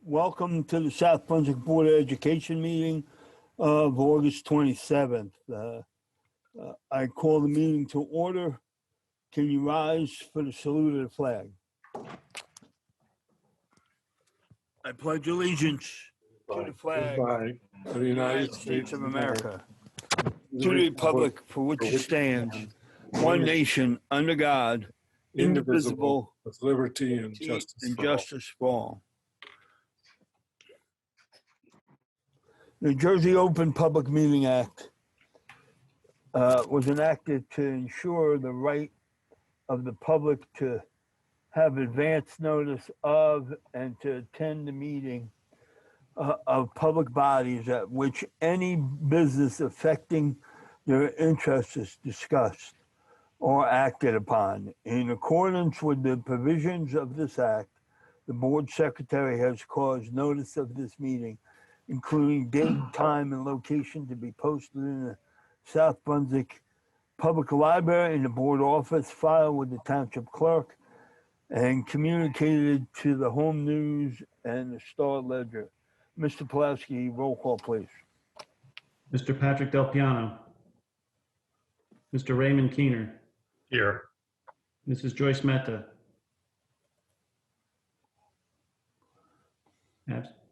Welcome to the South Brunswick Board of Education meeting of August 27th. I call the meeting to order. Can you rise for the salute of the flag? I pledge allegiance to the flag of the United States of America, to the republic for which it stands, one nation, under God, indivisible, with liberty and justice for all. New Jersey Open Public Meeting Act was enacted to ensure the right of the public to have advance notice of and to attend the meeting of public bodies at which any business affecting their interests is discussed or acted upon. In accordance with the provisions of this act, the board secretary has caused notice of this meeting, including date, time, and location, to be posted in the South Brunswick Public Library in the board office, filed with the township clerk, and communicated to the Home News and the Star Ledger. Mr. Pulaski, roll call, please. Mr. Patrick Del Piano. Mr. Raymond Keener. Here. Mrs. Joyce Mehta.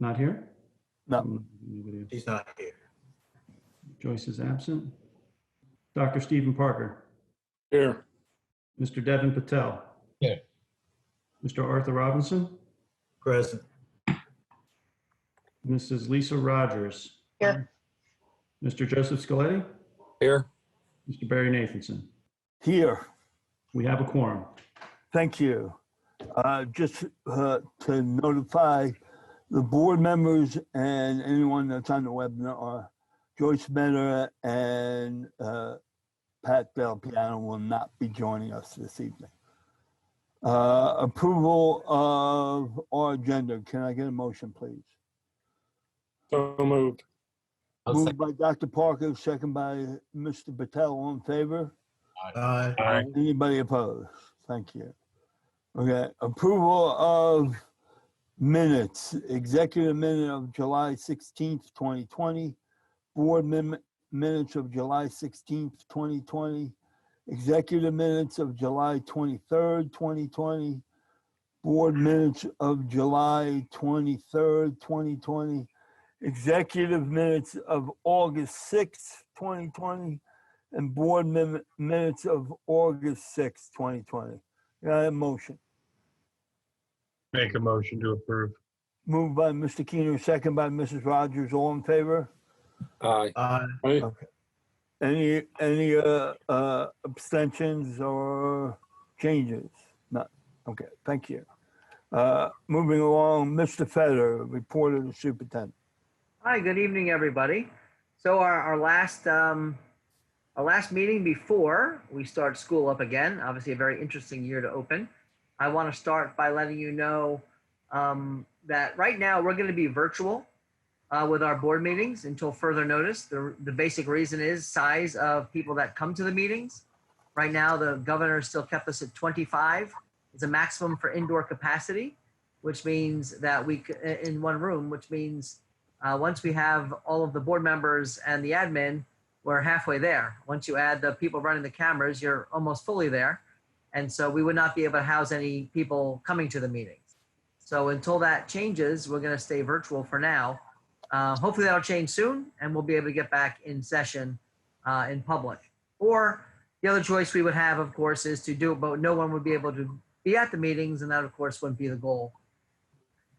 Not here? No. He's not here. Joyce is absent. Dr. Stephen Parker. Here. Mr. Devin Patel. Here. Mr. Arthur Robinson. Present. Mrs. Lisa Rogers. Here. Mr. Joseph Scaletti. Here. Mr. Barry Nathanson. Here. We have a quorum. Thank you. Just to notify the board members and anyone that's on the webinar, Joyce Mehta and Pat Del Piano will not be joining us this evening. Approval of our agenda. Can I get a motion, please? So moved. Moved by Dr. Parker, second by Mr. Patel. All in favor? Aye. Anybody opposed? Thank you. Okay, approval of minutes. Executive minute of July 16th, 2020. Board minutes of July 16th, 2020. Executive minutes of July 23rd, 2020. Board minutes of July 23rd, 2020. Executive minutes of August 6th, 2020. And board minutes of August 6th, 2020. Can I have a motion? Make a motion to approve. Moved by Mr. Keener, second by Mrs. Rogers. All in favor? Aye. Okay. Any abstentions or changes? None. Okay, thank you. Moving along, Mr. Feder, report of the superintendent. Hi, good evening, everybody. So our last meeting before we start school up again, obviously a very interesting year to open. I want to start by letting you know that right now we're going to be virtual with our board meetings until further notice. The basic reason is size of people that come to the meetings. Right now, the governor still kept us at 25. It's a maximum for indoor capacity, which means that we in one room, which means once we have all of the board members and the admin, we're halfway there. Once you add the people running the cameras, you're almost fully there. And so we would not be able to house any people coming to the meetings. So until that changes, we're going to stay virtual for now. Hopefully that'll change soon and we'll be able to get back in session in public. Or the other choice we would have, of course, is to do it, but no one would be able to be at the meetings, and that, of course, wouldn't be the goal.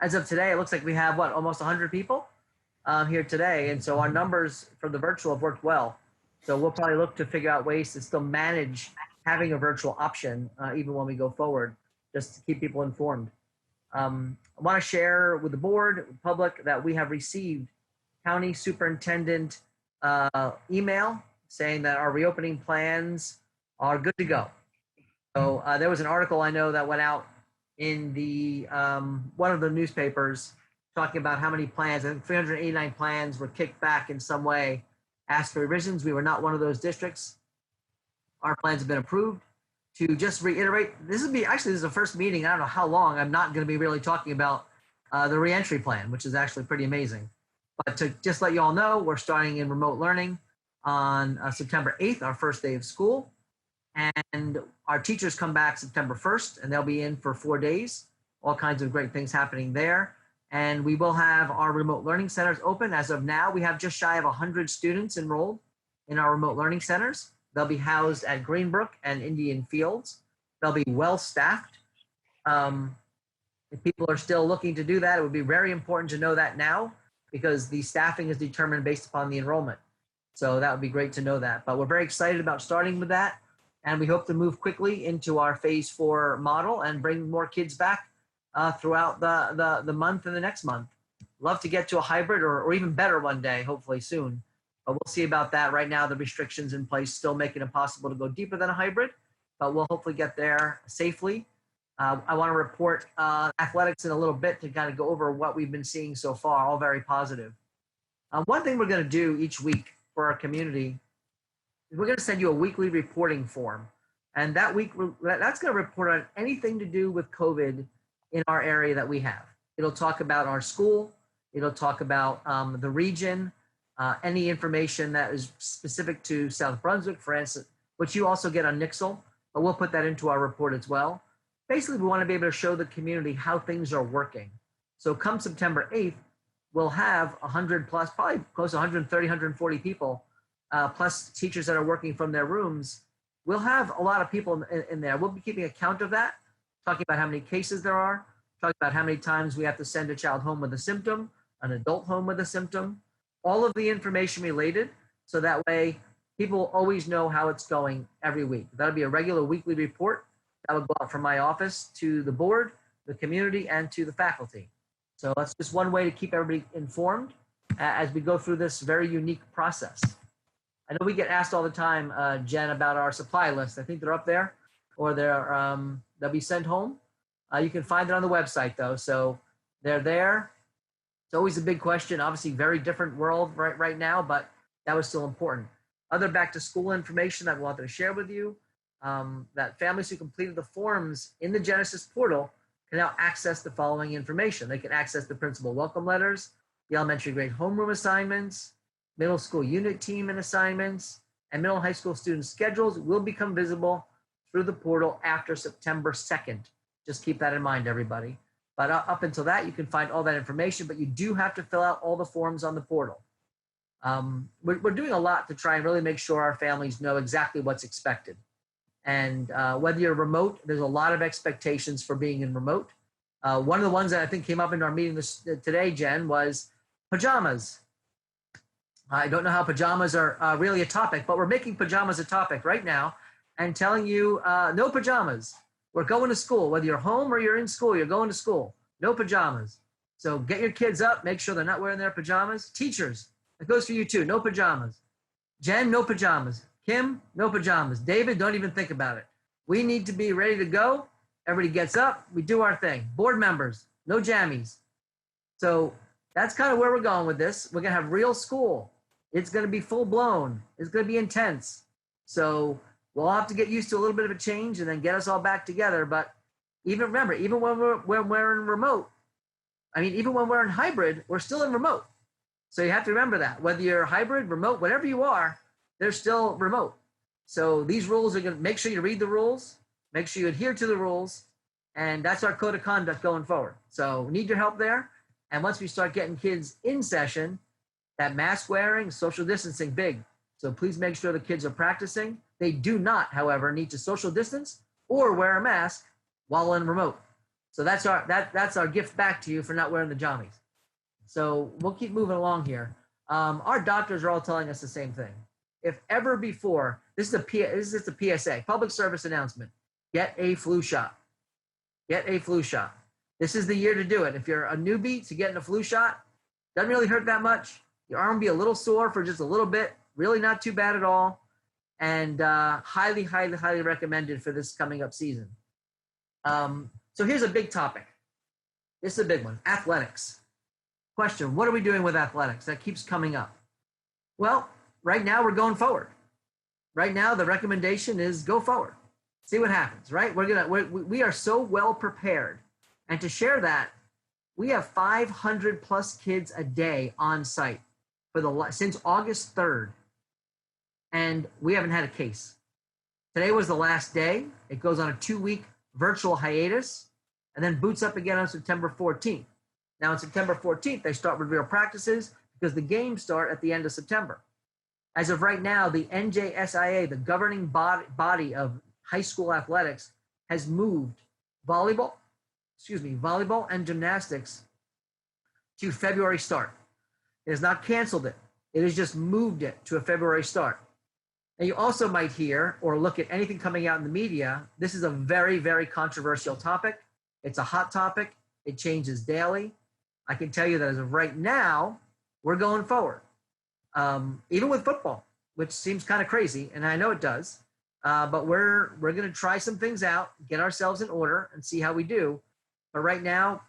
As of today, it looks like we have, what, almost 100 people here today. And so our numbers for the virtual have worked well. So we'll probably look to figure out ways to still manage having a virtual option even when we go forward, just to keep people informed. I want to share with the board, public, that we have received county superintendent email saying that our reopening plans are good to go. So there was an article I know that went out in the one of the newspapers talking about how many plans. I think 389 plans were kicked back in some way, asked for revisions. We were not one of those districts. Our plans have been approved. To just reiterate, this is the first meeting, I don't know how long, I'm not going to be really talking about the reentry plan, which is actually pretty amazing. But to just let you all know, we're starting in remote learning on September 8th, our first day of school. And our teachers come back September 1st, and they'll be in for 4 days. All kinds of great things happening there. And we will have our remote learning centers open. As of now, we have just shy of 100 students enrolled in our remote learning centers. They'll be housed at Greenbrook and Indian Fields. They'll be well staffed. If people are still looking to do that, it would be very important to know that now, because the staffing is determined based upon the enrollment. So that would be great to know that. But we're very excited about starting with that. And we hope to move quickly into our phase 4 model and bring more kids back throughout the month and the next month. Love to get to a hybrid or even better one day, hopefully soon. But we'll see about that. Right now, the restrictions in place still make it impossible to go deeper than a hybrid, but we'll hopefully get there safely. I want to report athletics in a little bit to kind of go over what we've been seeing so far, all very positive. One thing we're going to do each week for our community is we're going to send you a weekly reporting form. And that week, that's going to report on anything to do with COVID in our area that we have. It'll talk about our school. It'll talk about the region, any information that is specific to South Brunswick, for instance, which you also get on Nixle, but we'll put that into our report as well. Basically, we want to be able to show the community how things are working. So come September 8th, we'll have 100 plus, probably close to 130, 140 people, plus teachers that are working from their rooms. We'll have a lot of people in there. We'll be keeping a count of that, talking about how many cases there are, talking about how many times we have to send a child home with a symptom, an adult home with a symptom, all of the information related, so that way people always know how it's going every week. That'll be a regular weekly report that will go out from my office to the board, the community, and to the faculty. So that's just one way to keep everybody informed as we go through this very unique process. I know we get asked all the time, Jen, about our supply list. I think they're up there, or they'll be sent home. You can find it on the website, though, so they're there. It's always a big question. Obviously, very different world right now, but that was still important. Other back to school information that we wanted to share with you, that families who completed the forms in the Genesis portal can now access the following information. They can access the principal welcome letters, the elementary grade homeroom assignments, middle school unit team and assignments, and middle and high school student schedules will become visible through the portal after September 2nd. Just keep that in mind, everybody. But up until that, you can find all that information, but you do have to fill out all the forms on the portal. We're doing a lot to try and really make sure our families know exactly what's expected. And whether you're remote, there's a lot of expectations for being in remote. One of the ones that I think came up in our meeting today, Jen, was pajamas. I don't know how pajamas are really a topic, but we're making pajamas a topic right now and telling you no pajamas. We're going to school. Whether you're home or you're in school, you're going to school. No pajamas. So get your kids up. Make sure they're not wearing their pajamas. Teachers, it goes for you too. No pajamas. Jen, no pajamas. Kim, no pajamas. David, don't even think about it. We need to be ready to go. Everybody gets up. We do our thing. Board members, no jammies. So that's kind of where we're going with this. We're going to have real school. It's going to be full blown. It's going to be intense. So we'll have to get used to a little bit of a change and then get us all back together. But even remember, even when we're in remote, even when we're in hybrid, we're still in remote. So you have to remember that. Whether you're hybrid, remote, whatever you are, they're still remote. So these rules are going to make sure you read the rules, make sure you adhere to the rules, and that's our code of conduct going forward. So we need your help there. And once we start getting kids in session, that mask wearing, social distancing, big. So please make sure the kids are practicing. They do not, however, need to social distance or wear a mask while in remote. So that's our gift back to you for not wearing the jammies. So we'll keep moving along here. Our doctors are all telling us the same thing. If ever before, this is a PSA, public service announcement. Get a flu shot. Get a flu shot. This is the year to do it. If you're a newbie to getting a flu shot, doesn't really hurt that much. Your arm will be a little sore for just a little bit. Really not too bad at all. And highly, highly, highly recommended for this coming up season. So here's a big topic. This is a big one. Athletics. Question, what are we doing with athletics? That keeps coming up. Well, right now we're going forward. Right now the recommendation is go forward. See what happens, right? We are so well prepared. And to share that, We have 500 plus kids a day on site since August 3rd, and we haven't had a case. Today was the last day. It goes on a 2-week virtual hiatus and then boots up again on September 14th. Now, on September 14th, they start with real practices because the games start at the end of September. As of right now, the NJSIA, the governing body of high school athletics, has moved volleyball and gymnastics to February start. It has not canceled it. It has just moved it to a February start. And you also might hear or look at anything coming out in the media. This is a very, very controversial topic. It's a hot topic. It changes daily. I can tell you that as of right now, we're going forward. Even with football, which seems kind of crazy, and I know it does. But we're going to try some things out, get ourselves in order, and see how we do. But right now,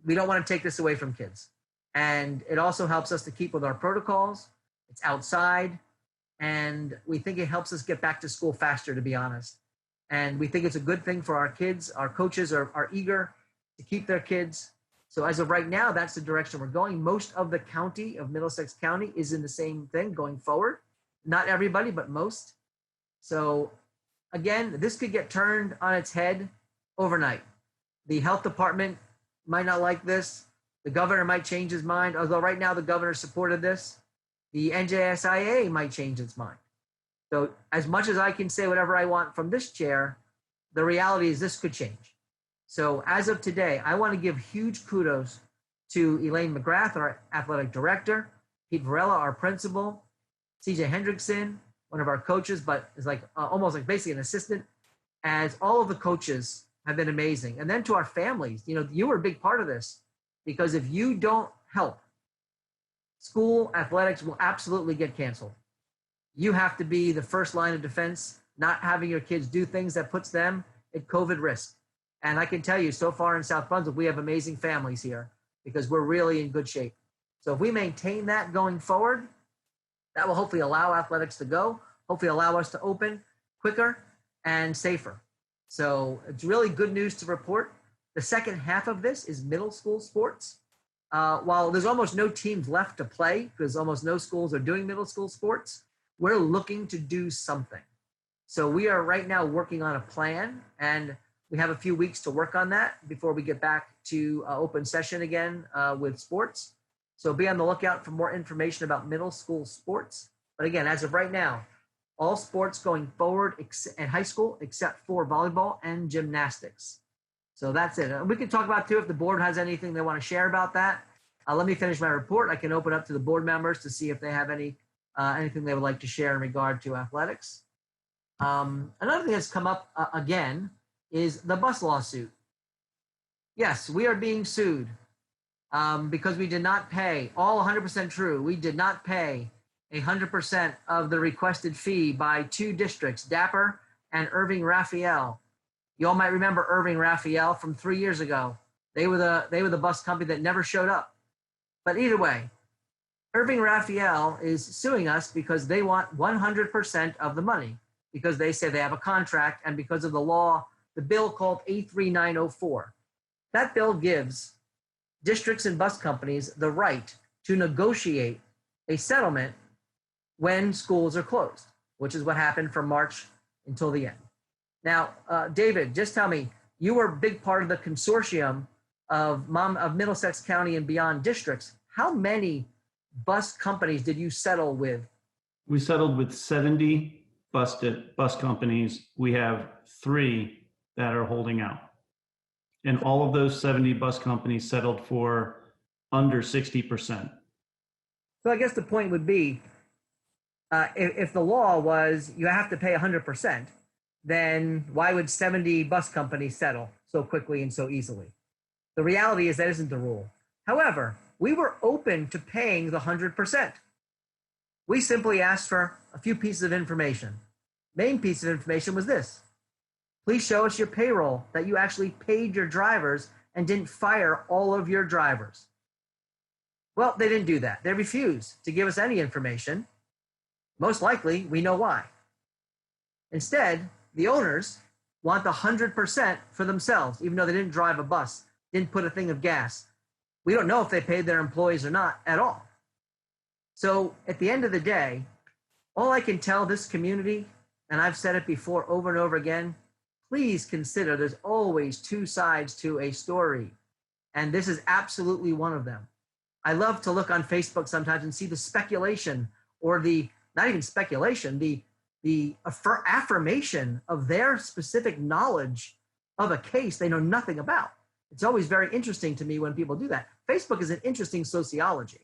we don't want to take this away from kids. And it also helps us to keep with our protocols. It's outside. And we think it helps us get back to school faster, to be honest. And we think it's a good thing for our kids. Our coaches are eager to keep their kids. So as of right now, that's the direction we're going. Most of the county of Middlesex County is in the same thing going forward. Not everybody, but most. So again, this could get turned on its head overnight. The health department might not like this. The governor might change his mind, although right now the governor supported this. The NJSIA might change its mind. So as much as I can say whatever I want from this chair, the reality is this could change. So as of today, I want to give huge kudos to Elaine McGrath, our athletic director, Pete Varela, our principal, CJ Hendrickson, one of our coaches, but is like almost like basically an assistant, as all of the coaches have been amazing. And then to our families, you were a big part of this, because if you don't help, school athletics will absolutely get canceled. You have to be the first line of defense, not having your kids do things that puts them at COVID risk. And I can tell you, so far in South Brunswick, we have amazing families here because we're really in good shape. So if we maintain that going forward, that will hopefully allow athletics to go, hopefully allow us to open quicker and safer. So it's really good news to report. The second half of this is middle school sports. While there's almost no teams left to play because almost no schools are doing middle school sports, we're looking to do something. So we are right now working on a plan, and we have a few weeks to work on that before we get back to open session again with sports. So be on the lookout for more information about middle school sports. But again, as of right now, all sports going forward at high school except for volleyball and gymnastics. So that's it. We can talk about too if the board has anything they want to share about that. Let me finish my report. I can open up to the board members to see if they have anything they would like to share in regard to athletics. Another thing that's come up again is the bus lawsuit. Yes, we are being sued because we did not pay, all 100% true, we did not pay 100% of the requested fee by two districts, Dapper and Irving Raphael. You all might remember Irving Raphael from 3 years ago. They were the bus company that never showed up. But either way, Irving Raphael is suing us because they want 100% of the money, because they say they have a contract and because of the law, the bill called 83904. That bill gives districts and bus companies the right to negotiate a settlement when schools are closed, which is what happened from March until the end. Now, David, just tell me, you were a big part of the consortium of Middlesex County and beyond districts. How many bus companies did you settle with? We settled with 70 bus companies. We have 3 that are holding out. And all of those 70 bus companies settled for under 60%. So I guess the point would be, if the law was you have to pay 100%, then why would 70 bus companies settle so quickly and so easily? The reality is that isn't the rule. However, we were open to paying the 100%. We simply asked for a few pieces of information. Main piece of information was this: please show us your payroll, that you actually paid your drivers and didn't fire all of your drivers. Well, they didn't do that. They refused to give us any information. Most likely, we know why. Instead, the owners want the 100% for themselves, even though they didn't drive a bus, didn't put a thing of gas. We don't know if they paid their employees or not at all. So at the end of the day, all I can tell this community, and I've said it before over and over again, please consider there's always two sides to a story. And this is absolutely one of them. I love to look on Facebook sometimes and see the speculation or the, not even speculation, the affirmation of their specific knowledge of a case they know nothing about. It's always very interesting to me when people do that. Facebook is an interesting sociology.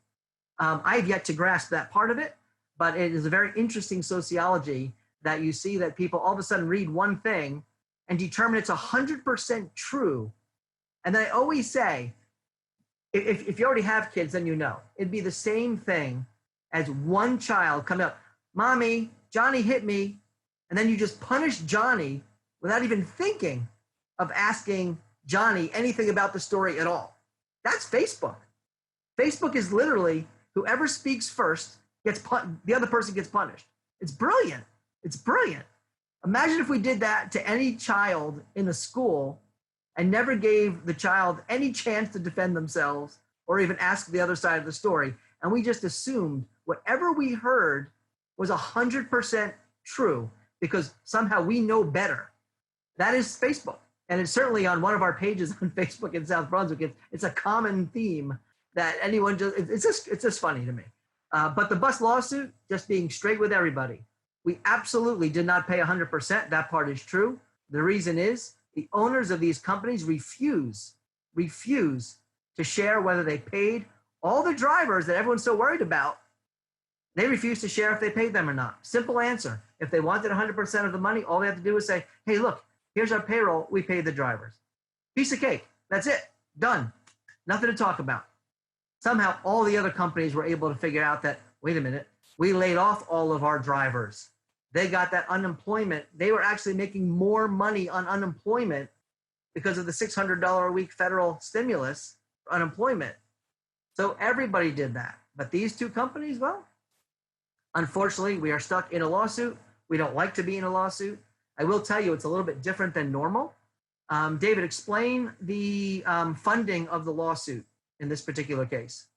I have yet to grasp that part of it, but it is a very interesting sociology that you see that people all of a sudden read one thing and determine it's 100% true. And then I always say, if you already have kids, then you know. It'd be the same thing as one child coming up, Mommy, Johnny hit me. And then you just punish Johnny without even thinking of asking Johnny anything about the story at all. That's Facebook. Facebook is literally whoever speaks first gets the other person gets punished. It's brilliant. It's brilliant. Imagine if we did that to any child in a school and never gave the child any chance to defend themselves or even ask the other side of the story. And we just assumed whatever we heard was 100% true because somehow we know better. That is Facebook. And it's certainly on one of our pages on Facebook in South Brunswick. It's a common theme that anyone just, it's just funny to me. But the bus lawsuit, just being straight with everybody, we absolutely did not pay 100%. That part is true. The reason is the owners of these companies refuse to share whether they paid all the drivers that everyone's so worried about. They refuse to share if they paid them or not. Simple answer. If they wanted 100% of the money, all they have to do is say, hey, look, here's our payroll. We paid the drivers. Piece of cake. That's it. Done. Nothing to talk about. Somehow all the other companies were able to figure out that, wait a minute, we laid off all of our drivers. They got that unemployment. They were actually making more money on unemployment because of the $600 a week federal stimulus for unemployment. So everybody did that. But these two companies, well, unfortunately, we are stuck in a lawsuit. We don't like to be in a lawsuit. I will tell you, it's a little bit different than normal. David, explain the funding of the lawsuit in this particular case.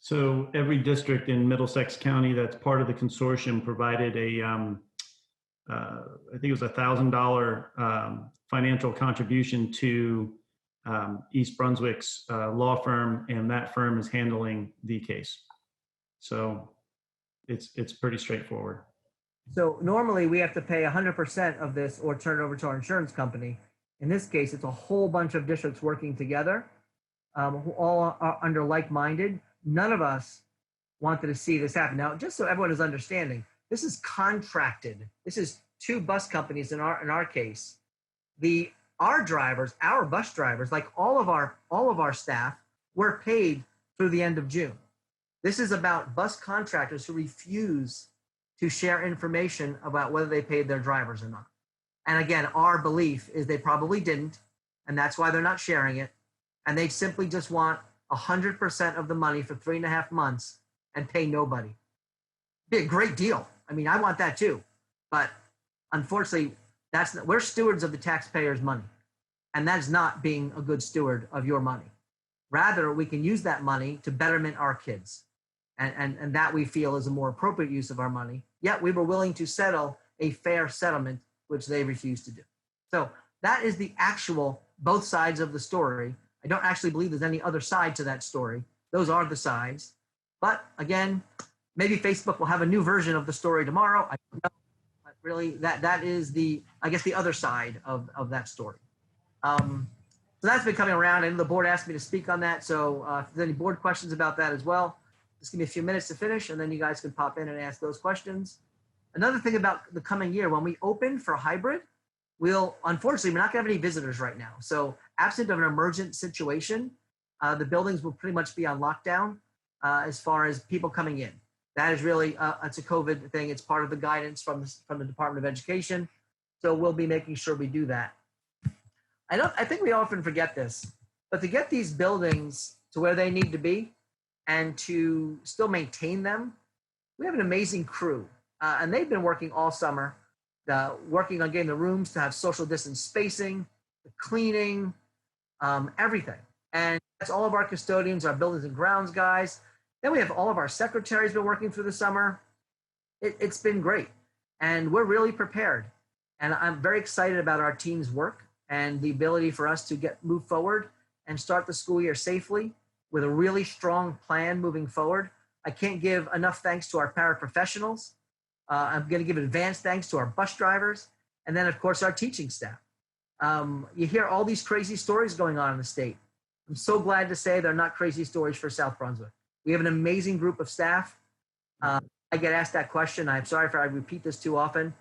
So every district in Middlesex County that's part of the consortium provided I think it was $1,000 financial contribution to East Brunswick's law firm, and that firm is handling the case. So it's pretty straightforward. So normally we have to pay 100% of this or turn it over to our insurance company. In this case, it's a whole bunch of districts working together, who all are under like-minded. None of us wanted to see this happen. Now, just so everyone is understanding, this is contracted. This is two bus companies in our case. Our drivers, our bus drivers, like all of our staff, were paid through the end of June. This is about bus contractors who refuse to share information about whether they paid their drivers or not. And again, our belief is they probably didn't, and that's why they're not sharing it. And they simply just want 100% of the money for 3.5 months and pay nobody. Be a great deal. I mean, I want that too. But unfortunately, we're stewards of the taxpayers' money. And that's not being a good steward of your money. Rather, we can use that money to betterment our kids. And that we feel is a more appropriate use of our money. Yet we were willing to settle a fair settlement, which they refused to do. So that is the actual both sides of the story. I don't actually believe there's any other side to that story. Those are the sides. But again, maybe Facebook will have a new version of the story tomorrow. I don't know. But really, that is I guess the other side of that story. So that's been coming around, and the board asked me to speak on that. So if there's any board questions about that as well, just give me a few minutes to finish, and then you guys can pop in and ask those questions. Another thing about the coming year, when we open for hybrid, unfortunately, we're not going to have any visitors right now. So absent of an emergent situation, the buildings will pretty much be on lockdown as far as people coming in. That is really, it's a COVID thing. It's part of the guidance from the Department of Education. So we'll be making sure we do that. I think we often forget this, but to get these buildings to where they need to be and to still maintain them, we have an amazing crew. And they've been working all summer, working on getting the rooms to have social distance spacing, the cleaning, everything. And that's all of our custodians, our buildings and grounds guys. Then we have all of our secretaries been working through the summer. It's been great. And we're really prepared. And I'm very excited about our team's work and the ability for us to move forward and start the school year safely with a really strong plan moving forward. I can't give enough thanks to our paraprofessionals. I'm going to give advanced thanks to our bus drivers, and then of course our teaching staff. You hear all these crazy stories going on in the state. I'm so glad to say they're not crazy stories for South Brunswick. We have an amazing group of staff. I get asked that question. I'm sorry if I repeat this too often.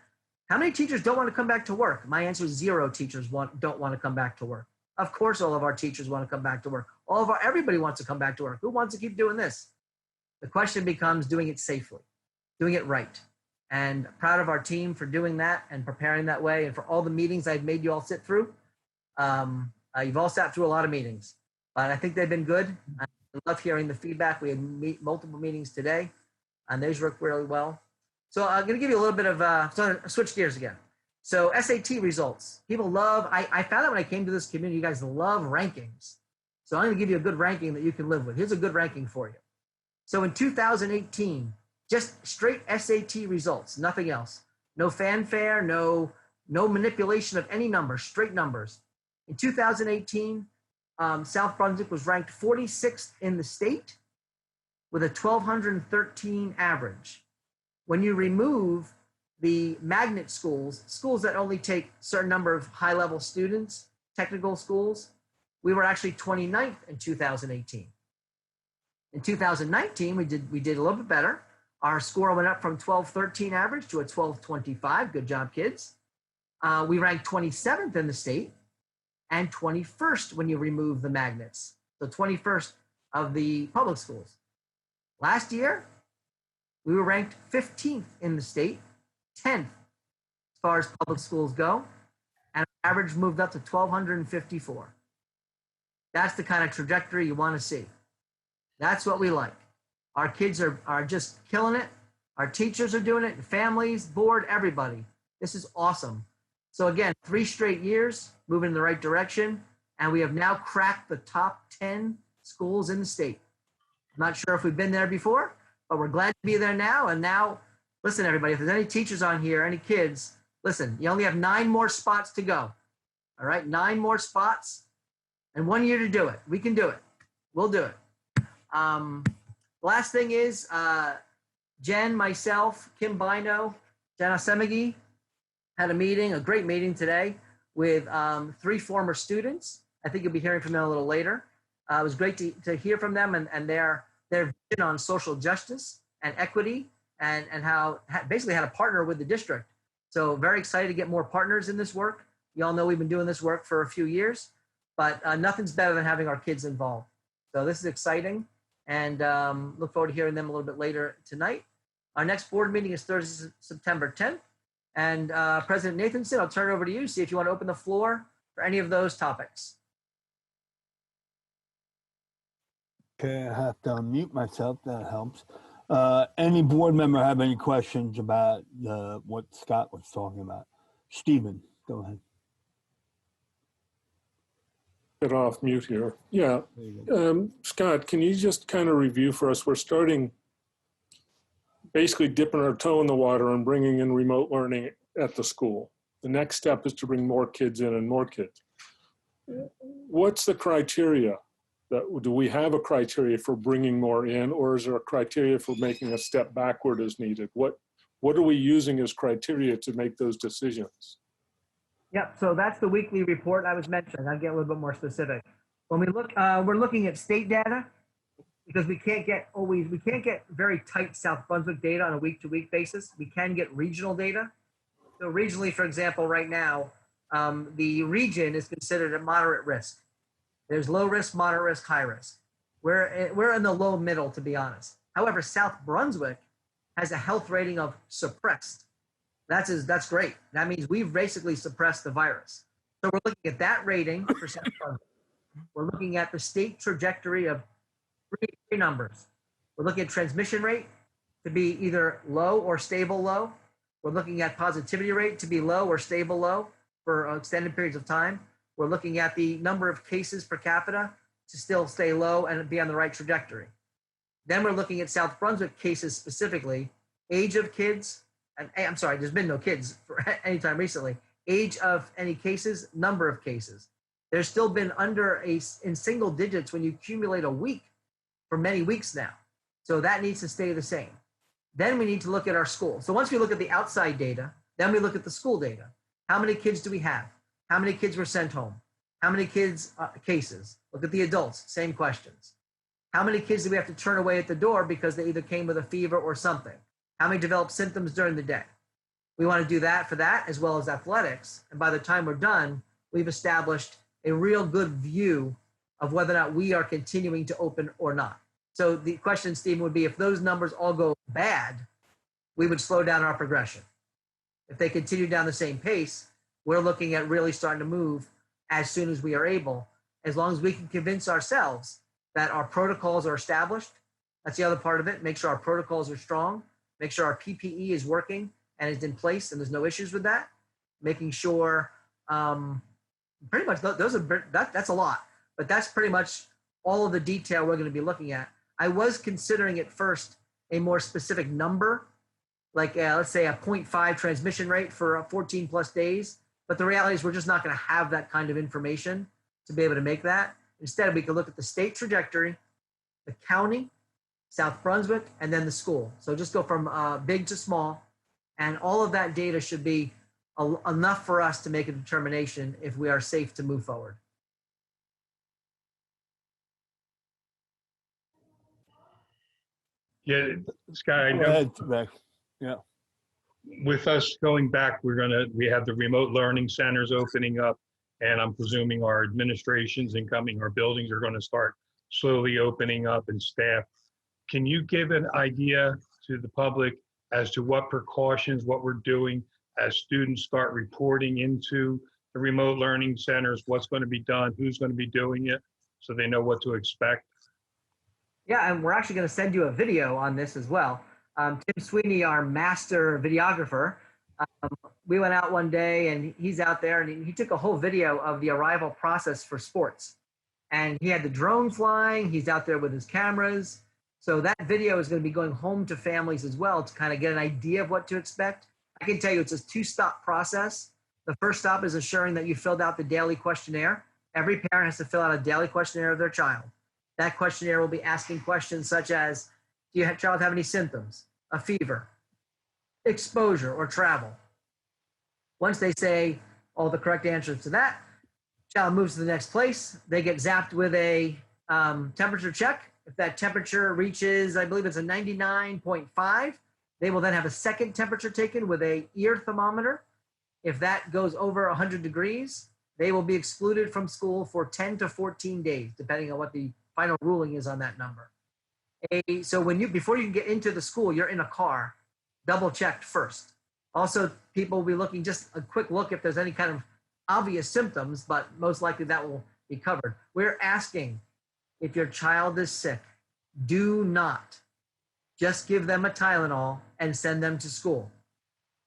How many teachers don't want to come back to work? My answer is 0 teachers don't want to come back to work. Of course, all of our teachers want to come back to work. Everybody wants to come back to work. Who wants to keep doing this? The question becomes doing it safely, doing it right. And proud of our team for doing that and preparing that way, and for all the meetings I've made you all sit through. You've all sat through a lot of meetings, but I think they've been good. I love hearing the feedback. We had multiple meetings today, and those worked really well. So I'm going to give you a little bit of, so I'm going to switch gears again. So SAT results. People love, I found out when I came to this community, you guys love rankings. So I'm going to give you a good ranking that you can live with. Here's a good ranking for you. So in 2018, just straight SAT results, nothing else. No fanfare, no manipulation of any number, straight numbers. In 2018, South Brunswick was ranked 46th in the state with a 1,213 average. When you remove the magnet schools that only take a certain number of high-level students, technical schools, we were actually 29th in 2018. In 2019, we did a little bit better. Our score went up from 1213 average to a 1225. Good job, kids. We ranked 27th in the state and 21st when you remove the magnets. So 21st of the public schools. Last year, we were ranked 15th in the state, 10th as far as public schools go, and our average moved up to 1,254. That's the kind of trajectory you want to see. That's what we like. Our kids are just killing it. Our teachers are doing it, families, board, everybody. This is awesome. So again, 3 straight years moving in the right direction, and we have now cracked the top 10 schools in the state. I'm not sure if we've been there before, but we're glad to be there now. And now, listen, everybody, if there's any teachers on here, any kids, listen, you only have 9 more spots to go. All right, 9 more spots and 1 year to do it. We can do it. We'll do it. Last thing is, Jen, myself, Kim Bino, Jenna Semegi had a great meeting today with 3 former students. I think you'll be hearing from them a little later. It was great to hear from them and their vision on social justice and equity and how basically how to partner with the district. So very excited to get more partners in this work. You all know we've been doing this work for a few years, but nothing's better than having our kids involved. So this is exciting, and look forward to hearing them a little bit later tonight. Our next board meeting is Thursday, September 10th. And President Nathanson, I'll turn it over to you. See if you want to open the floor for any of those topics. Okay, I have to unmute myself. That helps. Any board member have any questions about what Scott was talking about? Stephen, go ahead. Get off mute here. Yeah. There you go. Scott, can you just kind of review for us? We're starting basically dipping our toe in the water and bringing in remote learning at the school. The next step is to bring more kids in and more kids. What's the criteria? Do we have a criteria for bringing more in, or is there a criteria for making a step backward as needed? What are we using as criteria to make those decisions? Yep, so that's the weekly report I was mentioning. I'll get a little bit more specific. When we look, we're looking at state data because we can't get very tight South Brunswick data on a week-to-week basis. We can get regional data. So regionally, for example, right now, the region is considered a moderate risk. There's low risk, moderate risk, high risk. We're in the low middle, to be honest. However, South Brunswick has a health rating of suppressed. That's great. That means we've basically suppressed the virus. So we're looking at that rating for South Brunswick. We're looking at the state trajectory of three numbers. We're looking at transmission rate to be either low or stable low. We're looking at positivity rate to be low or stable low for extended periods of time. We're looking at the number of cases per capita to still stay low and be on the right trajectory. Then we're looking at South Brunswick cases specifically, age of kids, and I'm sorry, there's been no kids for any time recently, age of any cases, number of cases. There's still been in single digits when you accumulate a week for many weeks now. So that needs to stay the same. Then we need to look at our school. So once we look at the outside data, then we look at the school data. How many kids do we have? How many kids were sent home? How many kids cases? Look at the adults, same questions. How many kids do we have to turn away at the door because they either came with a fever or something? How many developed symptoms during the day? We want to do that for that as well as athletics. And by the time we're done, we've established a real good view of whether or not we are continuing to open or not. So the question, Stephen, would be if those numbers all go bad, we would slow down our progression. If they continue down the same pace, we're looking at really starting to move as soon as we are able, as long as we can convince ourselves that our protocols are established. That's the other part of it. Make sure our protocols are strong. Make sure our PPE is working and is in place and there's no issues with that. Making sure, pretty much that's a lot, but that's pretty much all of the detail we're going to be looking at. I was considering at first a more specific number, like let's say a 0.5 transmission rate for 14 plus days. But the reality is we're just not going to have that kind of information to be able to make that. Instead, we can look at the state trajectory, the county, South Brunswick, and then the school. So just go from big to small. And all of that data should be enough for us to make a determination if we are safe to move forward. Yeah, Scott, I Go know ahead, Beck. Yeah. with us going back, we have the remote learning centers opening up, and I'm presuming our administrations incoming, our buildings are going to start slowly opening up and staff. Can you give an idea to the public as to what precautions, what we're doing as students start reporting into the remote learning centers, what's going to be done, who's going to be doing it, so they know what to expect? Yeah, and we're actually going to send you a video on this as well. Tim Sweeney, our master videographer, we went out one day and he's out there and he took a whole video of the arrival process for sports. And he had the drone flying, he's out there with his cameras. So that video is going to be going home to families as well to kind of get an idea of what to expect. I can tell you it's a 2-stop process. The first stop is assuring that you filled out the daily questionnaire. Every parent has to fill out a daily questionnaire of their child. That questionnaire will be asking questions such as, do your child have any symptoms, a fever, exposure, or travel? Once they say all the correct answers to that, child moves to the next place. They get zapped with a temperature check. If that temperature reaches, I believe it's a 99.5, they will then have a second temperature taken with a ear thermometer. If that goes over 100 degrees, they will be excluded from school for 10 to 14 days, depending on what the final ruling is on that number. So before you can get into the school, you're in a car, double checked first. Also, people will be looking, just a quick look if there's any kind of obvious symptoms, but most likely that will be covered. We're asking, if your child is sick, do not just give them a Tylenol and send them to school.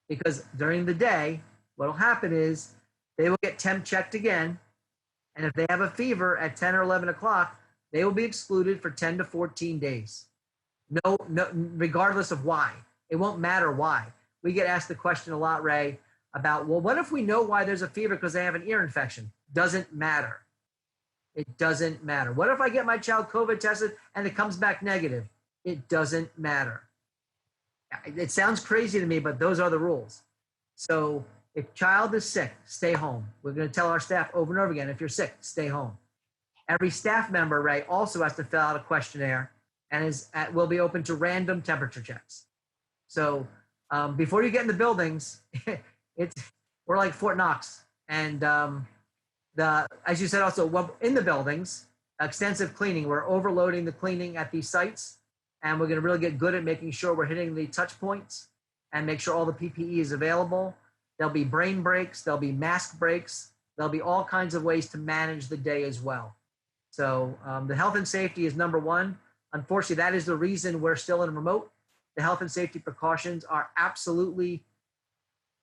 Because during the day, what will happen is they will get temp checked again. And if they have a fever at 10 or 11 o'clock, they will be excluded for 10 to 14 days. No, regardless of why. It won't matter why. We get asked the question a lot, Ray, about, well, what if we know why there's a fever because they have an ear infection? Doesn't matter. It doesn't matter. What if I get my child COVID tested and it comes back negative? It doesn't matter. It sounds crazy to me, but those are the rules. So if child is sick, stay home. We're going to tell our staff over and over again, if you're sick, stay home. Every staff member, Ray, also has to fill out a questionnaire and will be open to random temperature checks. So before you get in the buildings, we're like Fort Knox. And as you said, also in the buildings, extensive cleaning. We're overloading the cleaning at these sites, and we're going to really get good at making sure we're hitting the touch points and make sure all the PPE is available. There'll be brain breaks. There'll be mask breaks. There'll be all kinds of ways to manage the day as well. So the health and safety is number one. Unfortunately, that is the reason we're still in remote. The health and safety precautions are absolutely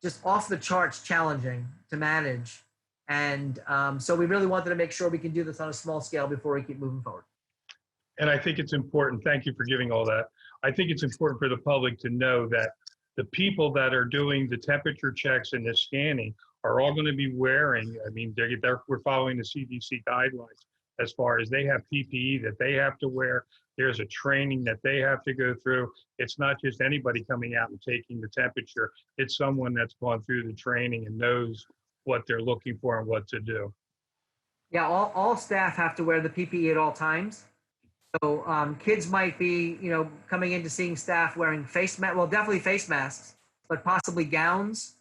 just off the charts challenging to manage And so we really wanted to make sure we can do this on a small scale before we keep moving forward. And I think it's important, thank you for giving all that. I think it's important for the public to know that the people that are doing the temperature checks and the scanning are all going to be wearing, I mean, we're following the CDC guidelines as far as they have PPE that they have to wear. There's a training that they have to go through. It's not just anybody coming out and taking the temperature. It's someone that's gone through the training and knows what they're looking for and what to do. Yeah, all staff have to wear the PPE at all times. So kids might be, coming into seeing staff wearing definitely face masks, but possibly gowns,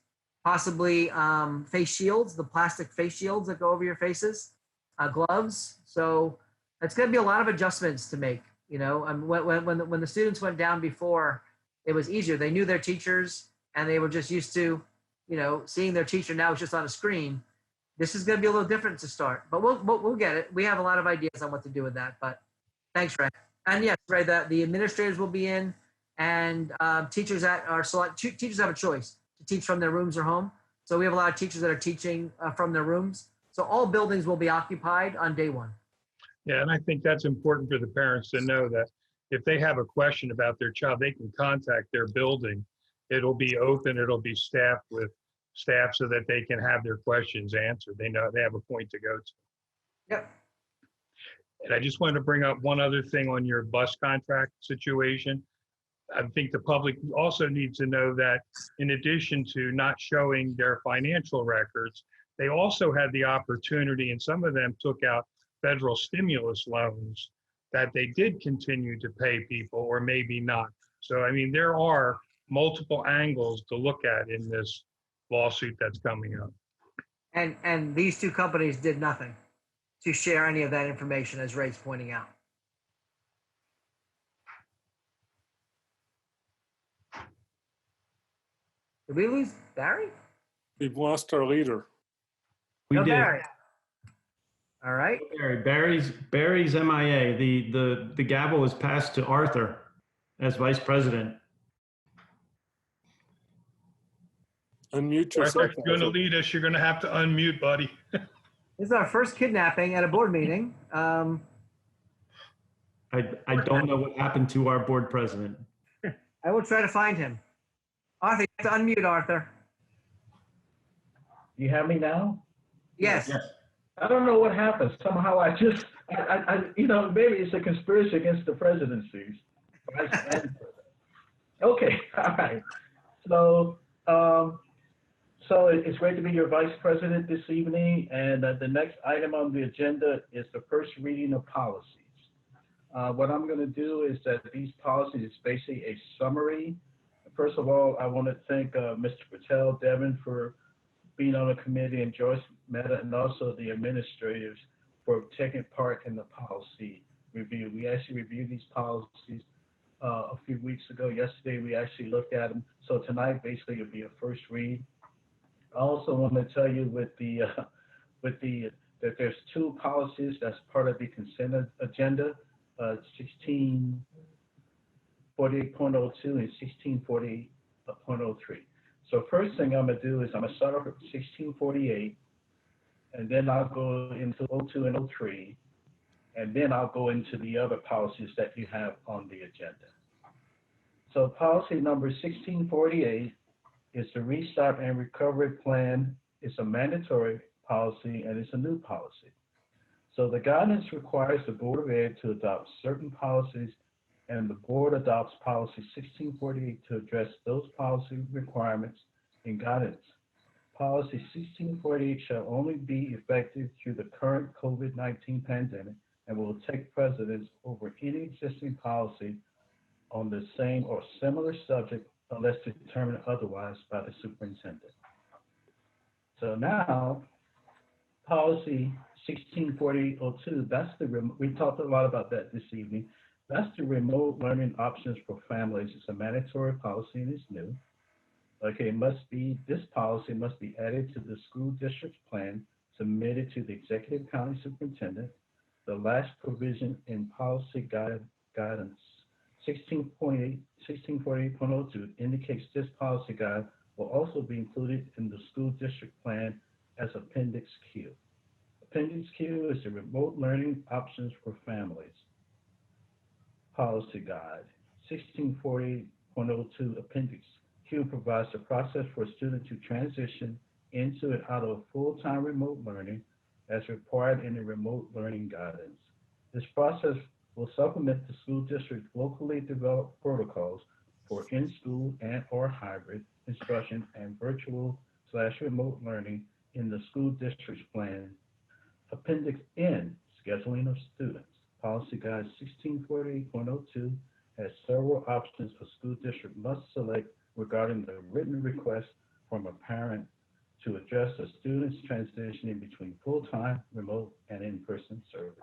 possibly face shields, the plastic face shields that go over your faces, gloves. So it's going to be a lot of adjustments to make. When the students went down before, it was easier. They knew their teachers and they were just used to, seeing their teacher. Now it's just on a screen. This is going to be a little different to start, but we'll get it. We have a lot of ideas on what to do with that, but thanks, Ray. And yes, Ray, the administrators will be in, and teachers that are teachers have a choice to teach from their rooms or home. So we have a lot of teachers that are teaching from their rooms. So all buildings will be occupied on day one. Yeah, and I think that's important for the parents to know that if they have a question about their child, they can contact their building. It'll be open, it'll be staffed with staff so that they can have their questions answered. They know they have a point to go to. Yep. And I just wanted to bring up one other thing on your bus contract situation. I think the public also needs to know that in addition to not showing their financial records, they also had the opportunity, and some of them took out federal stimulus loans that they did continue to pay people or maybe not. So, I mean, there are multiple angles to look at in this lawsuit that's coming up. And these two companies did nothing to share any of that information, as Ray's pointing out. Did we lose Barry? We've lost our leader. We No, did. Barry. All right. Barry's MIA. The gavel was passed to Arthur as vice president. Unmute Arthur, yourself. if you're going to lead us, you're going to have to unmute, buddy. This is our first kidnapping at a board meeting. I don't know what happened to our board president. I will try to find him. Arthur, you have to unmute Arthur. You have me now? Yes. Yes. I don't know what happened. Somehow I maybe it's a conspiracy against the presidencies. Okay, all right. So it's great to be your vice president this evening. And the next item on the agenda is the first reading of policies. What I'm going to do is that these policies is basically a summary. First of all, I want to thank Mr. Patel, Devin, for being on the committee, and Joyce Mehta, and also the administrators for taking part in the policy review. We actually reviewed these policies a few weeks ago. Yesterday, we actually looked at them. So tonight, basically, it'll be a first read. I also want to tell you that there's two policies that's part of the consent agenda, 1648.02 and 1648.03. So first thing I'm going to do is I'm going to start off with 1648, and then I'll go into 02 and 03, and then I'll go into the other policies that you have on the agenda. So policy number 1648 is the Restart and Recovery Plan. It's a mandatory policy, and it's a new policy. So the guidance requires the Board of Ed to adopt certain policies, and the board adopts policy 1648 to address those policy requirements and guidance. Policy 1648 shall only be effective through the current COVID-19 pandemic and will take precedence over any existing policy on the same or similar subject unless determined otherwise by the superintendent. So now, policy 1648.02, we talked a lot about that this evening. That's the remote learning options for families. It's a mandatory policy and it's new. Okay, this policy must be added to the school district's plan submitted to the executive county superintendent. The last provision in policy guidance 1648.02 indicates this policy guide will also be included in the school district plan as Appendix Q. Appendix Q is the remote learning options for families. Policy Guide. 1640.02 Appendix Q provides the process for a student to transition into and out of full-time remote learning as required in the remote learning guidance. This process will supplement the school district's locally developed protocols for in-school and/or hybrid instruction and virtual/remote learning in the school district's plan. Appendix N, Scheduling of Students. Policy Guide 1640.02 has several options a school district must select regarding the written request from a parent to address a student's transitioning between full-time, remote, and in-person services.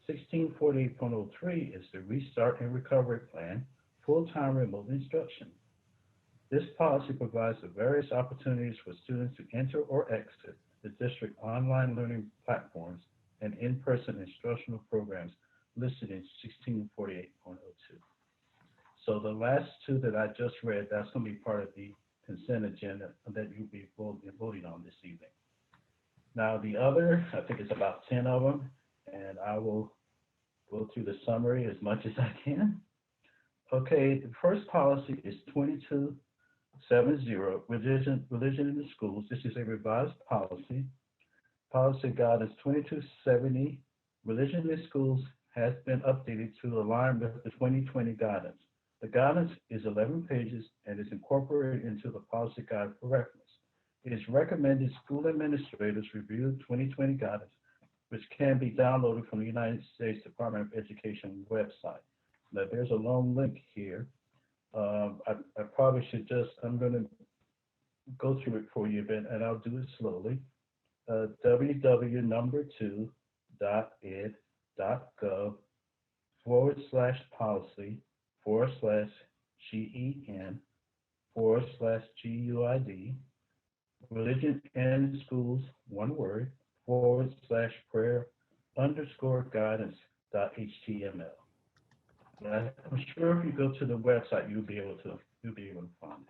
1648.03 is the Restart and Recovery Plan, full-time remote instruction. This policy provides the various opportunities for students to enter or exit the district online learning platforms and in-person instructional programs listed in 1648.02. So the last two that I just read, that's going to be part of the consent agenda that you'll be voting on this evening. Now the other, I think it's about 10 of them, and I will go through the summary as much as I can. Okay, the first policy is 2270, religion in the schools. This is a revised policy. Policy Guidance 2270, religion in schools, has been updated to align with the 2020 guidance. The guidance is 11 pages and is incorporated into the policy guide for reference. It is recommended school administrators review 2020 guidance, which can be downloaded from the United States Department of Education website. Now there's a long link here. I probably should just, I'm going to go through it for you a bit, and I'll do it slowly. www.ed.gov/policy/GEN/GUID, religion and schools, one word, /prayer_guidance.html. I'm sure if you go to the website, you'll be able to find it.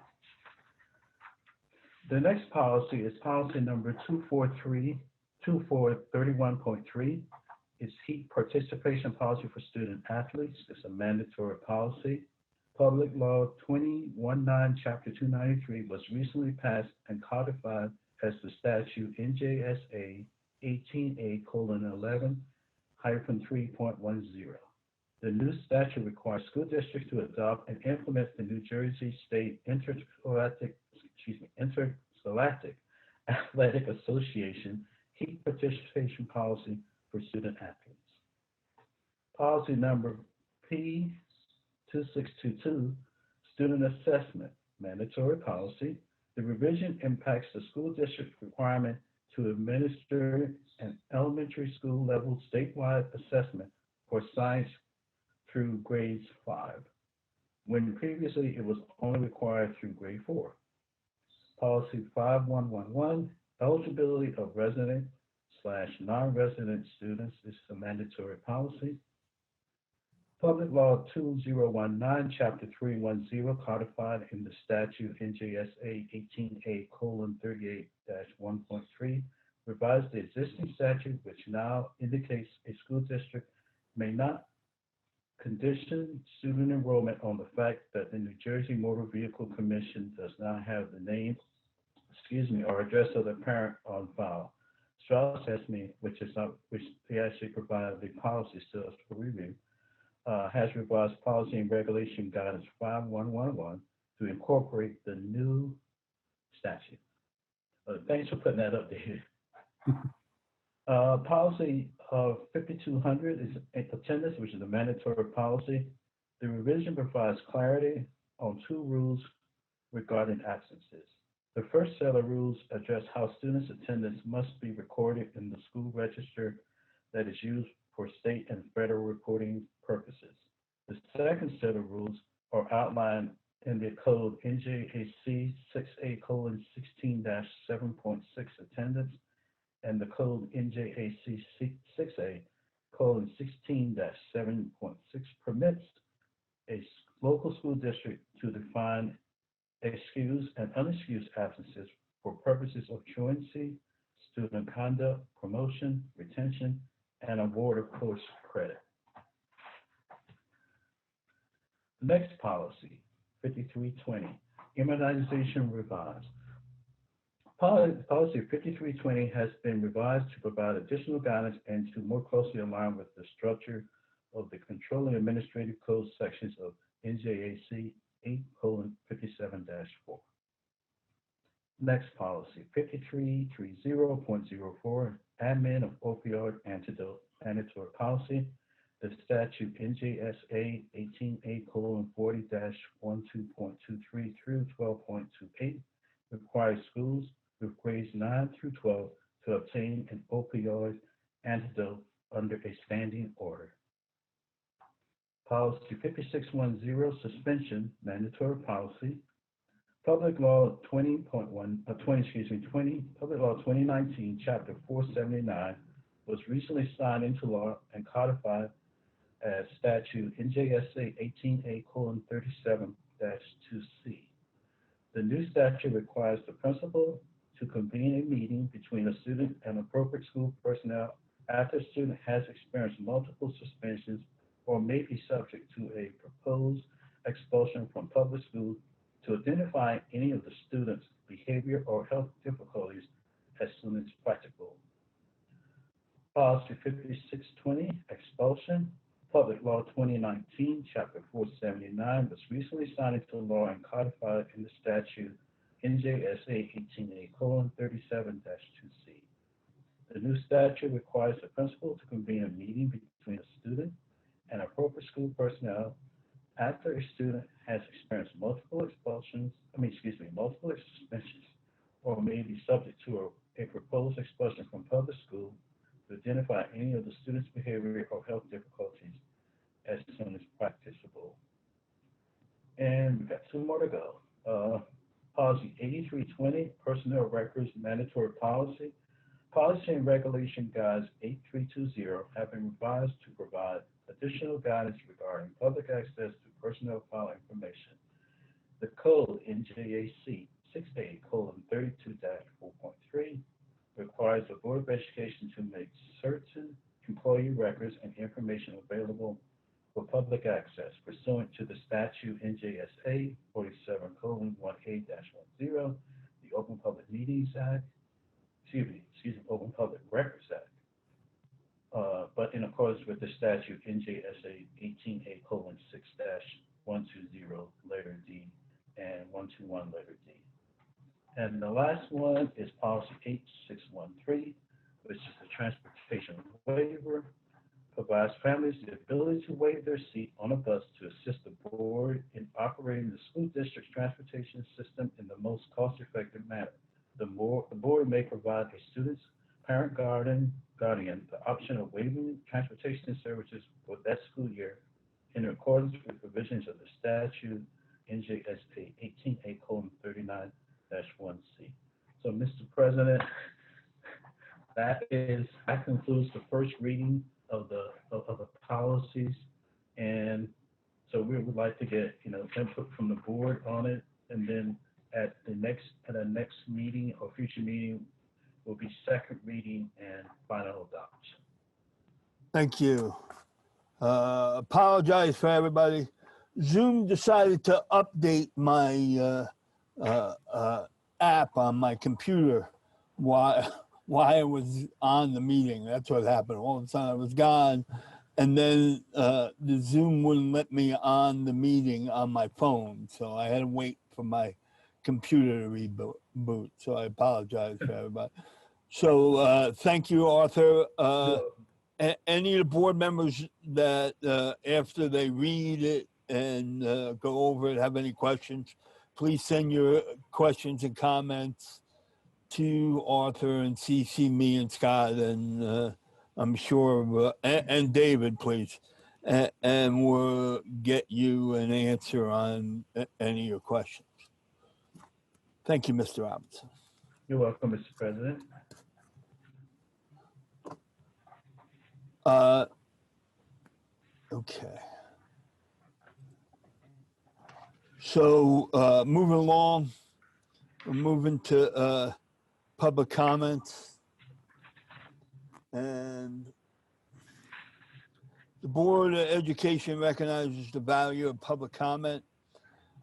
The next policy is policy number 2431.3. It's heat participation policy for student athletes. It's a mandatory policy. Public Law 2019, Chapter 293 was recently passed and codified as the statute NJSA 18A:11-3.10. The new statute requires school districts to adopt and implement the New Jersey State Interscholastic Athletic Association heat participation policy for student athletes. Policy number P2622, student assessment, mandatory policy. The revision impacts the school district's requirement to administer an elementary school level statewide assessment for science through grades 5, when previously it was only required through grade 4. Policy 5111, eligibility of resident/non-resident students is a mandatory policy. Public Law 2019, Chapter 310, codified in the statute NJSA 18A:38-1.3, revised the existing statute, which now indicates a school district may not condition student enrollment on the fact that the New Jersey Motor Vehicle Commission does not have the name, or address of the parent on file. Strauss Esme, which they actually provided the policies to us for review, has revised policy and regulation guidance 5111 to incorporate the new statute. Thanks for putting that up there. Policy of 5200 is attendance, which is a mandatory policy. The revision provides clarity on 2 rules regarding absences. The first set of rules address how students' attendance must be recorded in the school register that is used for state and federal reporting purposes. The second set of rules are outlined in the code NJAC 6A:16-7.6 attendance and the code NJAC 6A:16-7.6 permits a local school district to define excused and unexcused absences for purposes of truancy, student conduct, promotion, retention, and award of course credit. Next policy, 5320, immunization revised. Policy 5320 has been revised to provide additional guidance and to more closely align with the structure of the Controlling Administrative Code sections of NJAC 8:57-4. Next policy, 5330.04, admin of opioid antidote mandatory policy. The statute NJSA 18A:40-12.23 through 12.28 requires schools with grades 9 through 12 to obtain an opioid antidote under a standing order. Policy 5610, suspension, mandatory policy. Public Law 20, Public Law 2019, Chapter 479 was recently signed into law and codified as statute NJSA 18A:37-2C. The new statute requires the principal to convene a meeting between a student and appropriate school personnel after a student has experienced multiple suspensions or may be subject to a proposed expulsion from public school to identify any of the student's behavior or health difficulties as soon as practical. Policy 5620, expulsion. Public Law 2019, Chapter 479 was recently signed into law and codified in the statute NJSA 18A:37-2C. The new statute requires the principal to convene a meeting between a student and appropriate school personnel after a student has experienced multiple suspensions or may be subject to a proposed expulsion from public school to identify any of the student's behavior or health difficulties as soon as practicable. And we've got 2 more to go. Policy 8320, personnel records mandatory policy. Policy and regulation guides 8320 have been revised to provide additional guidance regarding public access to personnel file information. The code NJAC 68:32-4.3 requires the Board of Education to make certain employee records and information available for public access pursuant to the statute NJSA 47:18-10, the Open Public Meetings Act, Open Public Records Act, but in accordance with the statute NJSA 18A:6-120, letter D, and 121, letter D. And the last one is policy 8613, which is the transportation waiver. Provides families the ability to waive their seat on a bus to assist the board in operating the school district's transportation system in the most cost-effective manner. The board may provide a student's parent guardian the option of waiving transportation services for that school year in accordance with provisions of the statute NJSA 18A:39-1C. So, Mr. President, that concludes the first reading of the policies, and so we would like to get input from the board on it, and then at the next meeting or future meeting will be second reading and final adoption. Thank you. Apologize for everybody. Zoom decided to update my app on my computer while I was on the meeting. That's what happened. All of a sudden I was gone, and then the Zoom wouldn't let me on the meeting on my phone, so I had to wait for my computer to reboot. So I apologize for everybody. So thank you, Arthur. Any of the board members that after they read it and go over it have any questions, please send your questions and comments to Arthur and CC me and Scott, and I'm sure, and David, please, and we'll get you an answer on any of your questions. Thank you, Mr. Robinson. You're welcome, Mr. President. Okay. So moving along, We're moving to public comments. And the Board of Education recognizes the value of public comment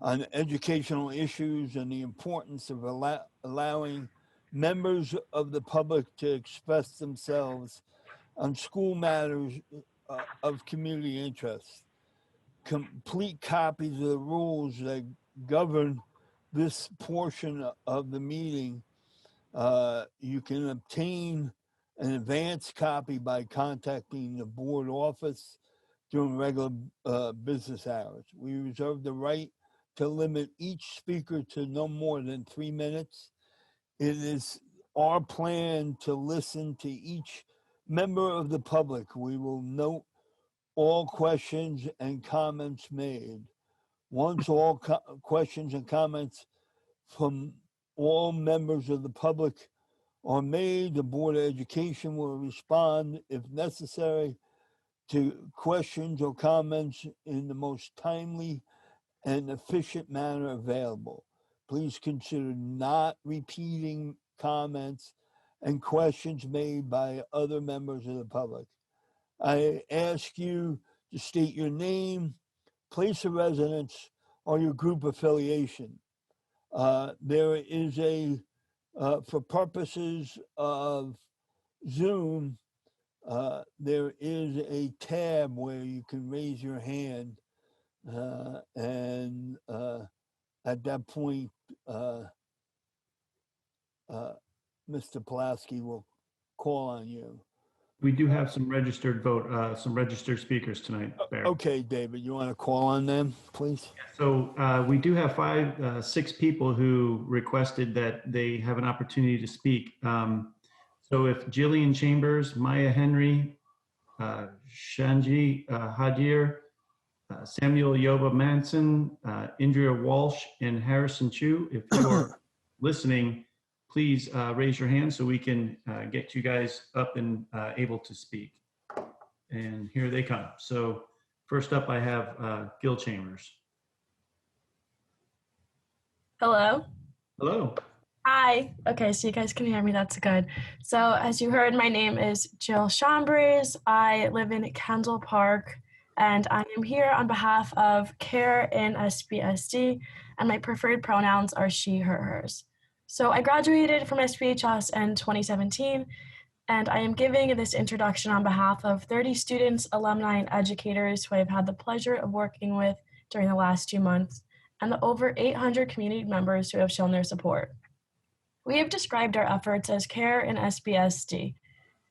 on educational issues and the importance of allowing members of the public to express themselves on school matters of community interest. Complete copies of the rules that govern this portion of the meeting, you can obtain an advance copy by contacting the board office during regular business hours. We reserve the right to limit each speaker to no more than 3 minutes. It is our plan to listen to each member of the public. We will note all questions and comments made. Once all questions and comments from all members of the public are made, the Board of Education will respond, if necessary, to questions or comments in the most timely and efficient manner available. Please consider not repeating comments and questions made by other members of the public. I ask you to state your name, place of residence, or your group affiliation. There is for purposes of Zoom, there is a tab where you can raise your hand, and at that point, Mr. Pulaski will call on you. We do have some registered speakers tonight, Barry. Okay, David, you want to call on them, please? So we do have 6 people who requested that they have an opportunity to speak. So if Jillian Chambers, Maya Henry, Shanji Hadir, Samuel Yoba Manson, Indria Walsh, and Harrison Chu, if you're listening, please raise your hand so we can get you guys up and able to speak. And here they come. So first up, I have Gil Chambers. Hello. Hello. Hi. Okay, so you guys can hear me. That's good. So as you heard, my name is Jill Chambers. I live in Kendall Park, and I am here on behalf of CARE in SBSD, and my preferred pronouns are she, her, hers. So I graduated from SBHS in 2017, and I am giving this introduction on behalf of 30 students, alumni, and educators who I've had the pleasure of working with during the last 2 months, and the over 800 community members who have shown their support. We have described our efforts as CARE in SBSD,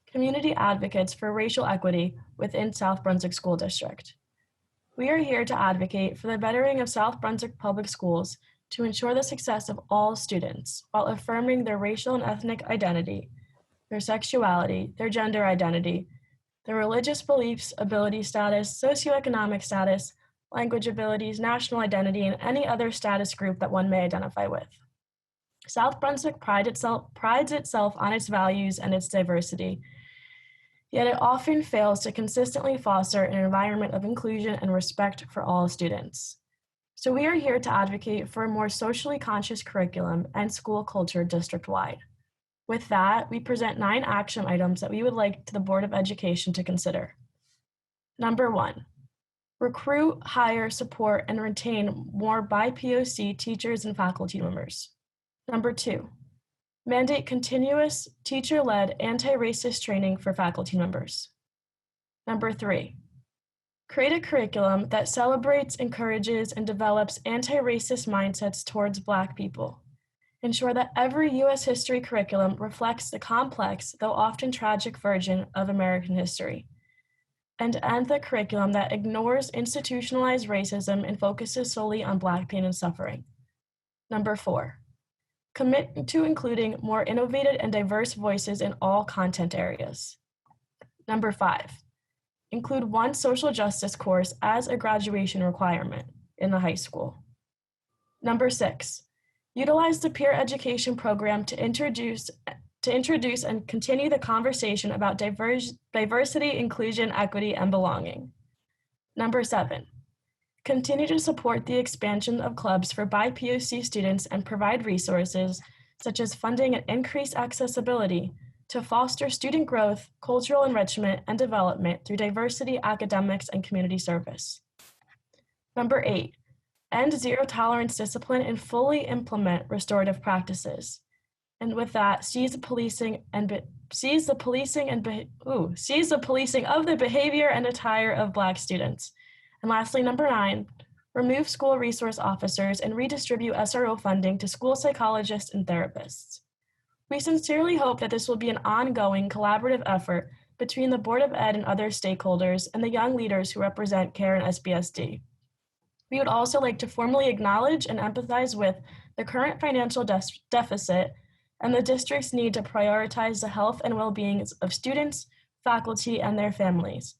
community advocates for racial equity within South Brunswick School District. We are here to advocate for the bettering of South Brunswick public schools to ensure the success of all students while affirming their racial and ethnic identity, their sexuality, their gender identity, their religious beliefs, ability status, socioeconomic status, language abilities, national identity, and any other status group that one may identify with. South Brunswick prides itself on its values and its diversity, yet it often fails to consistently foster an environment of inclusion and respect for all students. So we are here to advocate for a more socially conscious curriculum and school culture district-wide. With that, we present 9 action items that we would like the Board of Education to consider. Number 1, recruit, hire, support, and retain more BIPOC teachers and faculty members. Number 2, mandate continuous teacher-led anti-racist training for faculty members. Number 3, create a curriculum that celebrates, encourages, and develops anti-racist mindsets towards Black people. Ensure that every U.S. history curriculum reflects the complex, though often tragic version of American history. And end the curriculum that ignores institutionalized racism and focuses solely on Black pain and suffering. Number 4, commit to including more innovative and diverse voices in all content areas. Number 5, include 1 social justice course as a graduation requirement in the high school. Number 6, utilize the peer education program to introduce and continue the conversation about diversity, inclusion, equity, and belonging. Number 7, continue to support the expansion of clubs for BIPOC students and provide resources such as funding and increased accessibility to foster student growth, cultural enrichment, and development through diversity, academics, and community service. Number 8, end zero tolerance discipline and fully implement restorative practices. And with that, seize the policing of the behavior and attire of Black students. And lastly, number 9, remove school resource officers and redistribute SRO funding to school psychologists and therapists. We sincerely hope that this will be an ongoing collaborative effort between the Board of Ed and other stakeholders and the young leaders who represent CARE and SBSD. We would also like to formally acknowledge and empathize with the current financial deficit and the district's need to prioritize the health and well-being of students, faculty, and their families.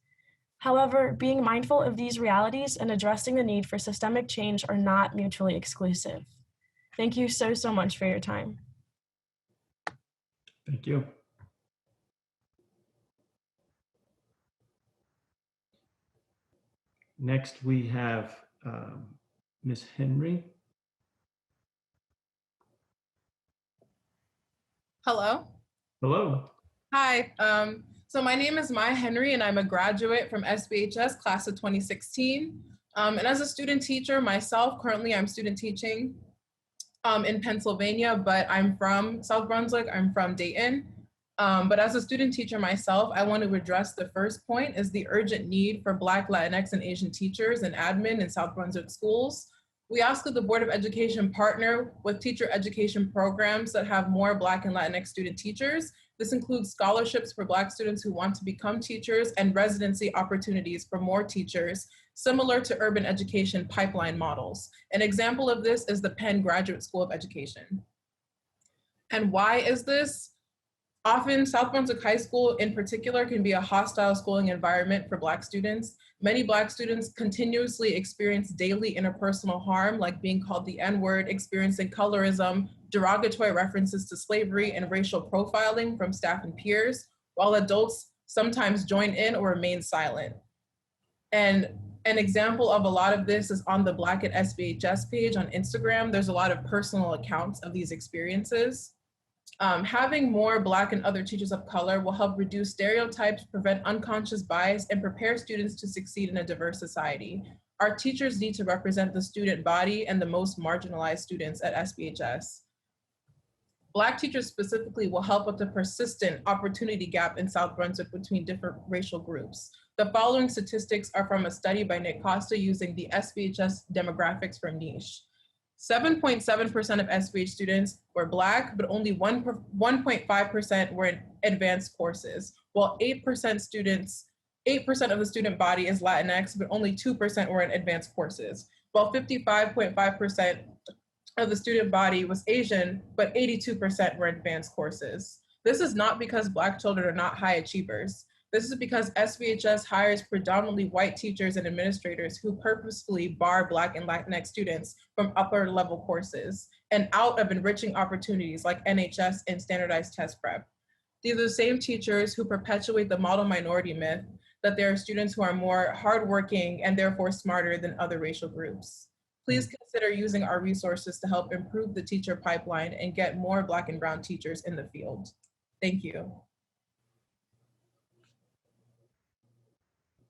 However, being mindful of these realities and addressing the need for systemic change are not mutually exclusive. Thank you so much for your time. Thank you. Next, we have Ms. Henry. Hello. Hello. Hi. So my name is Maya Henry, and I'm a graduate from SBHS class of 2016. And as a student teacher myself, currently I'm student teaching in Pennsylvania, but I'm from South Brunswick. I'm from Dayton. But as a student teacher myself, I want to address the first point is the urgent need for Black, Latinx, and Asian teachers and admin in South Brunswick schools. We ask that the Board of Education partner with teacher education programs that have more Black and Latinx student teachers. This includes scholarships for Black students who want to become teachers and residency opportunities for more teachers, similar to urban education pipeline models. An example of this is the Penn Graduate School of Education. And why is this? Often, South Brunswick High School in particular can be a hostile schooling environment for Black students. Many Black students continuously experience daily interpersonal harm, like being called the N-word, experiencing colorism, derogatory references to slavery, and racial profiling from staff and peers, while adults sometimes join in or remain silent. And an example of a lot of this is on the Black at SBHS page on Instagram. There's a lot of personal accounts of these experiences. Having more Black and other teachers of color will help reduce stereotypes, prevent unconscious bias, and prepare students to succeed in a diverse society. Our teachers need to represent the student body and the most marginalized students at SBHS. Black teachers specifically will help with the persistent opportunity gap in South Brunswick between different racial groups. The following statistics are from a study by Nick Costa using the SBHS demographics from Niche. 7.7% of SBH students were Black, but only 1.5% were in advanced courses, while 8% of the student body is Latinx, but only 2% were in advanced courses, while 55.5% of the student body was Asian, but 82% were in advanced courses. This is not because Black children are not high achievers. This is because SBHS hires predominantly white teachers and administrators who purposefully bar Black and Latinx students from upper level courses and out of enriching opportunities like NHS and standardized test prep. These are the same teachers who perpetuate the model minority myth that there are students who are more hardworking and therefore smarter than other racial groups. Please consider using our resources to help improve the teacher pipeline and get more Black and brown teachers in the field. Thank you.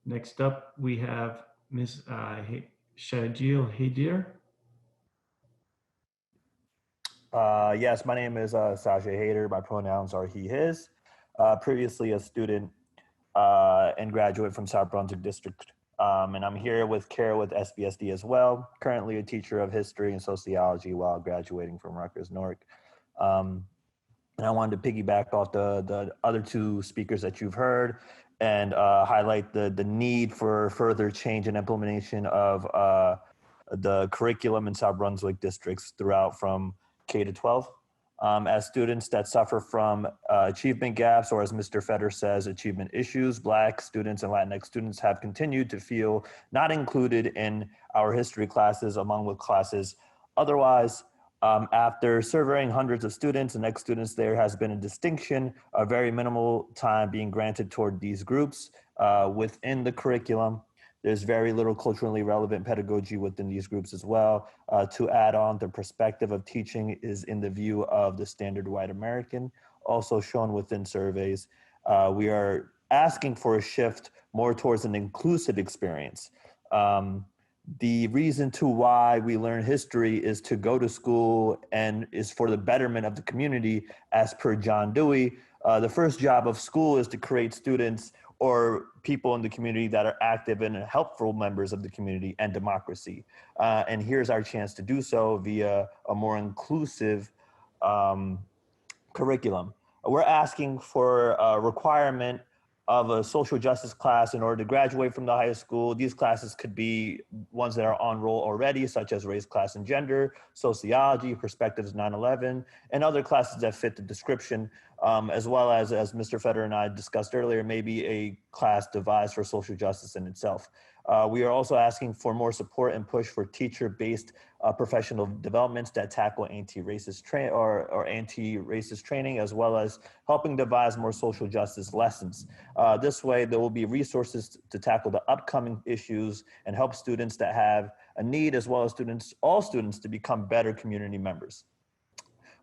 Next up, we have Ms. Shajil Hadir. Yes, my name is Sajay Hader. My pronouns are he, his. Previously a student and graduate from South Brunswick District. And I'm here with Kara with SBSD as well. Currently a teacher of history and sociology while graduating from Rutgers Newark. And I wanted to piggyback off the other two speakers that you've heard and highlight the need for further change and implementation of the curriculum in South Brunswick districts throughout from K to 12. As students that suffer from achievement gaps, or as Mr. Fetter says, achievement issues, Black students and Latinx students have continued to feel not included in our history classes along with classes otherwise. After surveying hundreds of students and ex-students, there has been a distinction, a very minimal time being granted toward these groups within the curriculum. There's very little culturally relevant pedagogy within these groups as well. To add on, the perspective of teaching is in the view of the standard white American, also shown within surveys. We are asking for a shift more towards an inclusive experience. The reason to why we learn history is to go to school and is for the betterment of the community, as per John Dewey. The first job of school is to create students or people in the community that are active and helpful members of the community and democracy. And here's our chance to do so via a more inclusive curriculum. We're asking for a requirement of a social justice class in order to graduate from the high school. These classes could be ones that are on roll already, such as race, class, and gender, sociology, perspectives 9/11, and other classes that fit the description, as well as Mr. Feder and I discussed earlier, maybe a class devised for social justice in itself. We are also asking for more support and push for teacher-based professional developments that tackle anti-racist training, as well as helping devise more social justice lessons. This way, there will be resources to tackle the upcoming issues and help students that have a need, as well as all students to become better community members.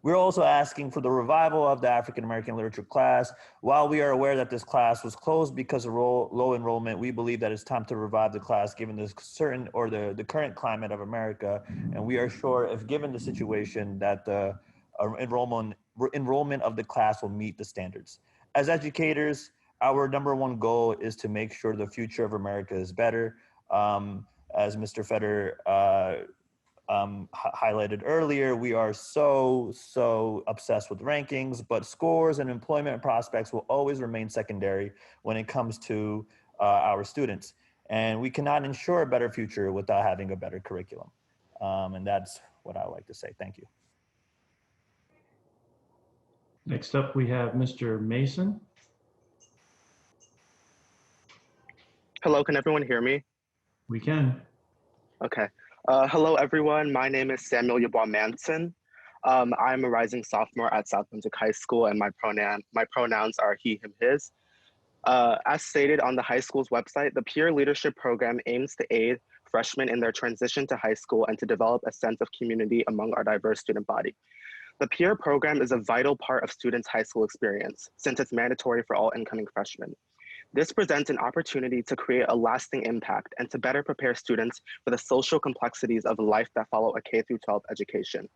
We're also asking for the revival of the African American literature class. While we are aware that this class was closed because of low enrollment, we believe that it's time to revive the class given the the current climate of America. And we are sure, if given the situation, that the enrollment of the class will meet the standards. As educators, our number one goal is to make sure the future of America is better. As Mr. Feder highlighted earlier, we are so obsessed with rankings, but scores and employment prospects will always remain secondary when it comes to our students. And we cannot ensure a better future without having a better curriculum. And that's what I would like to say. Thank you. Next up, we have Mr. Mason. Hello, can everyone hear me? We can. Okay. Hello, everyone. My name is Samuel Yeboah Manson. I'm a rising sophomore at South Brunswick High School, and my pronouns are he, him, his. As stated on the high school's website, the Peer Leadership Program aims to aid freshmen in their transition to high school and to develop a sense of community among our diverse student body. The peer program is a vital part of students' high school experience, since it's mandatory for all incoming freshmen. This presents an opportunity to create a lasting impact and to better prepare students for the social complexities of life that follow a K-12 education.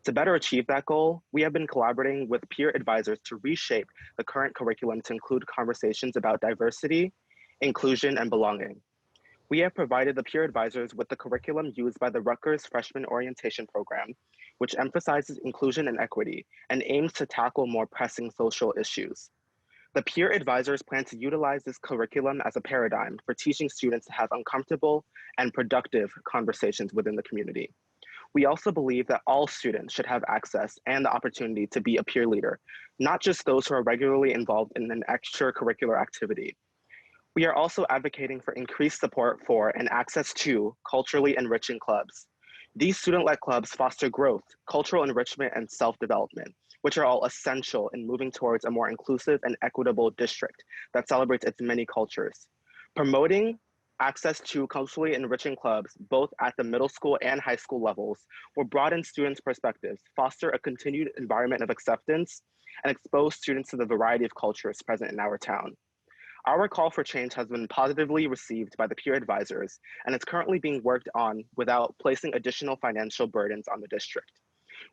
To better achieve that goal, we have been collaborating with peer advisors to reshape the current curriculum to include conversations about diversity, inclusion, and belonging. We have provided the peer advisors with the curriculum used by the Rutgers Freshman Orientation Program, which emphasizes inclusion and equity and aims to tackle more pressing social issues. The peer advisors plan to utilize this curriculum as a paradigm for teaching students to have uncomfortable and productive conversations within the community. We also believe that all students should have access and the opportunity to be a peer leader, not just those who are regularly involved in an extracurricular activity. We are also advocating for increased support for and access to culturally enriching clubs. These student-led clubs foster growth, cultural enrichment, and self-development, which are all essential in moving towards a more inclusive and equitable district that celebrates its many cultures. Promoting access to culturally enriching clubs, both at the middle school and high school levels, will broaden students' perspectives, foster a continued environment of acceptance, and expose students to the variety of cultures present in our town. Our call for change has been positively received by the peer advisors, and it's currently being worked on without placing additional financial burdens on the district.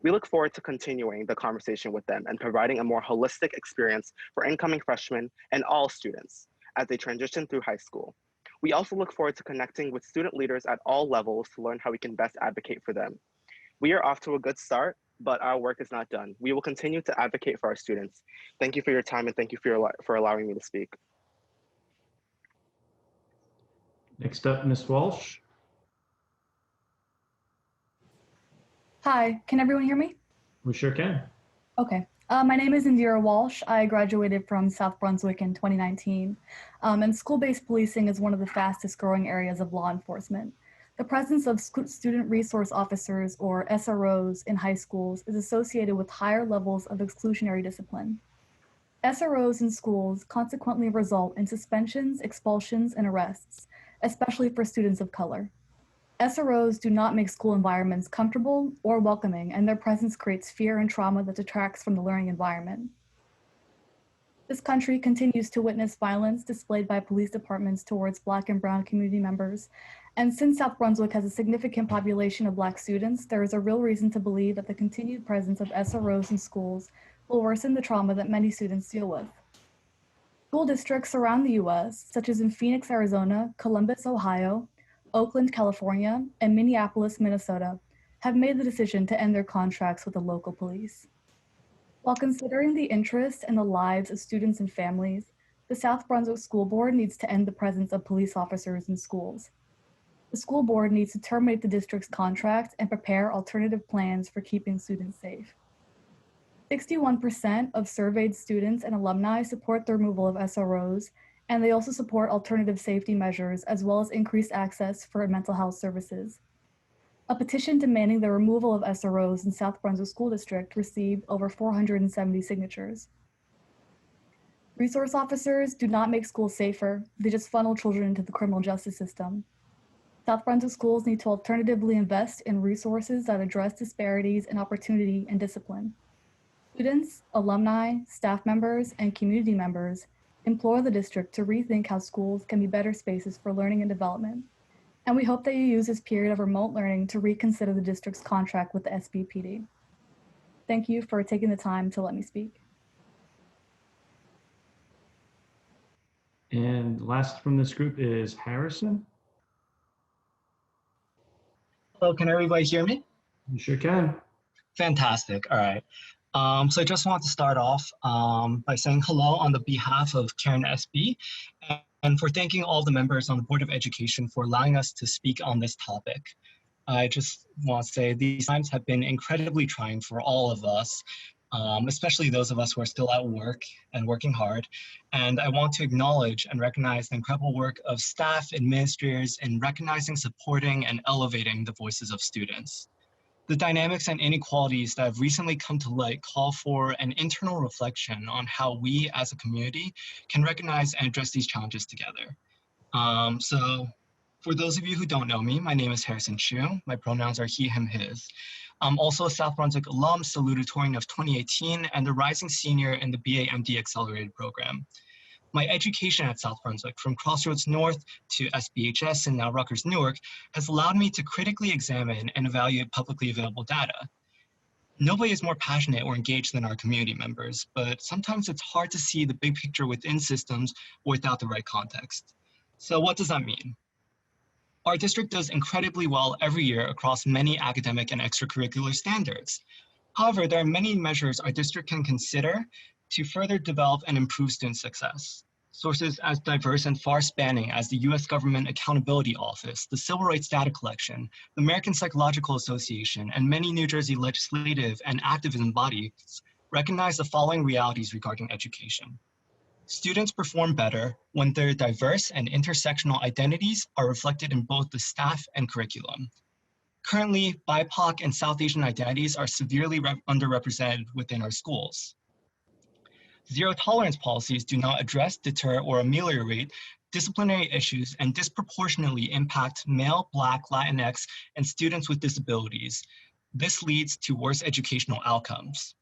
We look forward to continuing the conversation with them and providing a more holistic experience for incoming freshmen and all students as they transition through high school. We also look forward to connecting with student leaders at all levels to learn how we can best advocate for them. We are off to a good start, but our work is not done. We will continue to advocate for our students. Thank you for your time, and thank you for allowing me to speak. Next up, Ms. Walsh. Hi, can everyone hear me? We sure can. Okay. My name is Indira Walsh. I graduated from South Brunswick in 2019. And school-based policing is one of the fastest growing areas of law enforcement. The presence of student resource officers, or SROs, in high schools is associated with higher levels of exclusionary discipline. SROs in schools consequently result in suspensions, expulsions, and arrests, especially for students of color. SROs do not make school environments comfortable or welcoming, and their presence creates fear and trauma that detracts from the learning environment. This country continues to witness violence displayed by police departments towards Black and Brown community members. And since South Brunswick has a significant population of Black students, there is a real reason to believe that the continued presence of SROs in schools will worsen the trauma that many students deal with. School districts around the US, such as in Phoenix, Arizona, Columbus, Ohio, Oakland, California, and Minneapolis, Minnesota, have made the decision to end their contracts with the local police. While considering the interests and the lives of students and families, the South Brunswick School Board needs to end the presence of police officers in schools. The school board needs to terminate the district's contract and prepare alternative plans for keeping students safe. 61% of surveyed students and alumni support the removal of SROs, and they also support alternative safety measures as well as increased access for mental health services. A petition demanding the removal of SROs in South Brunswick School District received over 470 signatures. Resource officers do not make schools safer, they just funnel children into the criminal justice system. South Brunswick schools need to alternatively invest in resources that address disparities in opportunity and discipline. Students, alumni, staff members, and community members implore the district to rethink how schools can be better spaces for learning and development. And we hope that you use this period of remote learning to reconsider the district's contract with the SBPD. Thank you for taking the time to let me speak. And last from this group is Harrison. Hello, can everybody hear me? You sure can. Fantastic, all right. So I just want to start off by saying hello on the behalf of Karen SB and for thanking all the members on the Board of Education for allowing us to speak on this topic. I just want to say these times have been incredibly trying for all of us, especially those of us who are still at work and working hard. And I want to acknowledge and recognize the incredible work of staff, administrators in recognizing, supporting, and elevating the voices of students. The dynamics and inequalities that have recently come to light call for an internal reflection on how we as a community can recognize and address these challenges together. So for those of you who don't know me, my name is Harrison Chu. My pronouns are he, him, his. I'm also a South Brunswick alum, salutatorian of 2018, and a rising senior in the BA/MD Accelerated program. My education at South Brunswick, from Crossroads North to SBHS and now Rutgers Newark, has allowed me to critically examine and evaluate publicly available data. Nobody is more passionate or engaged than our community members, but sometimes it's hard to see the big picture within systems without the right context. So what does that mean? Our district does incredibly well every year across many academic and extracurricular standards. However, there are many measures our district can consider to further develop and improve student success. Sources as diverse and far-spanning as the US Government Accountability Office, the Civil Rights Data Collection, the American Psychological Association, and many New Jersey legislative and activism bodies recognize the following realities regarding education. Students perform better when their diverse and intersectional identities are reflected in both the staff and curriculum. Currently, BIPOC and South Asian identities are severely underrepresented within our schools. Zero tolerance policies do not address, deter, or ameliorate disciplinary issues and disproportionately impact male, Black, Latinx, and students with disabilities. This leads to worse educational outcomes.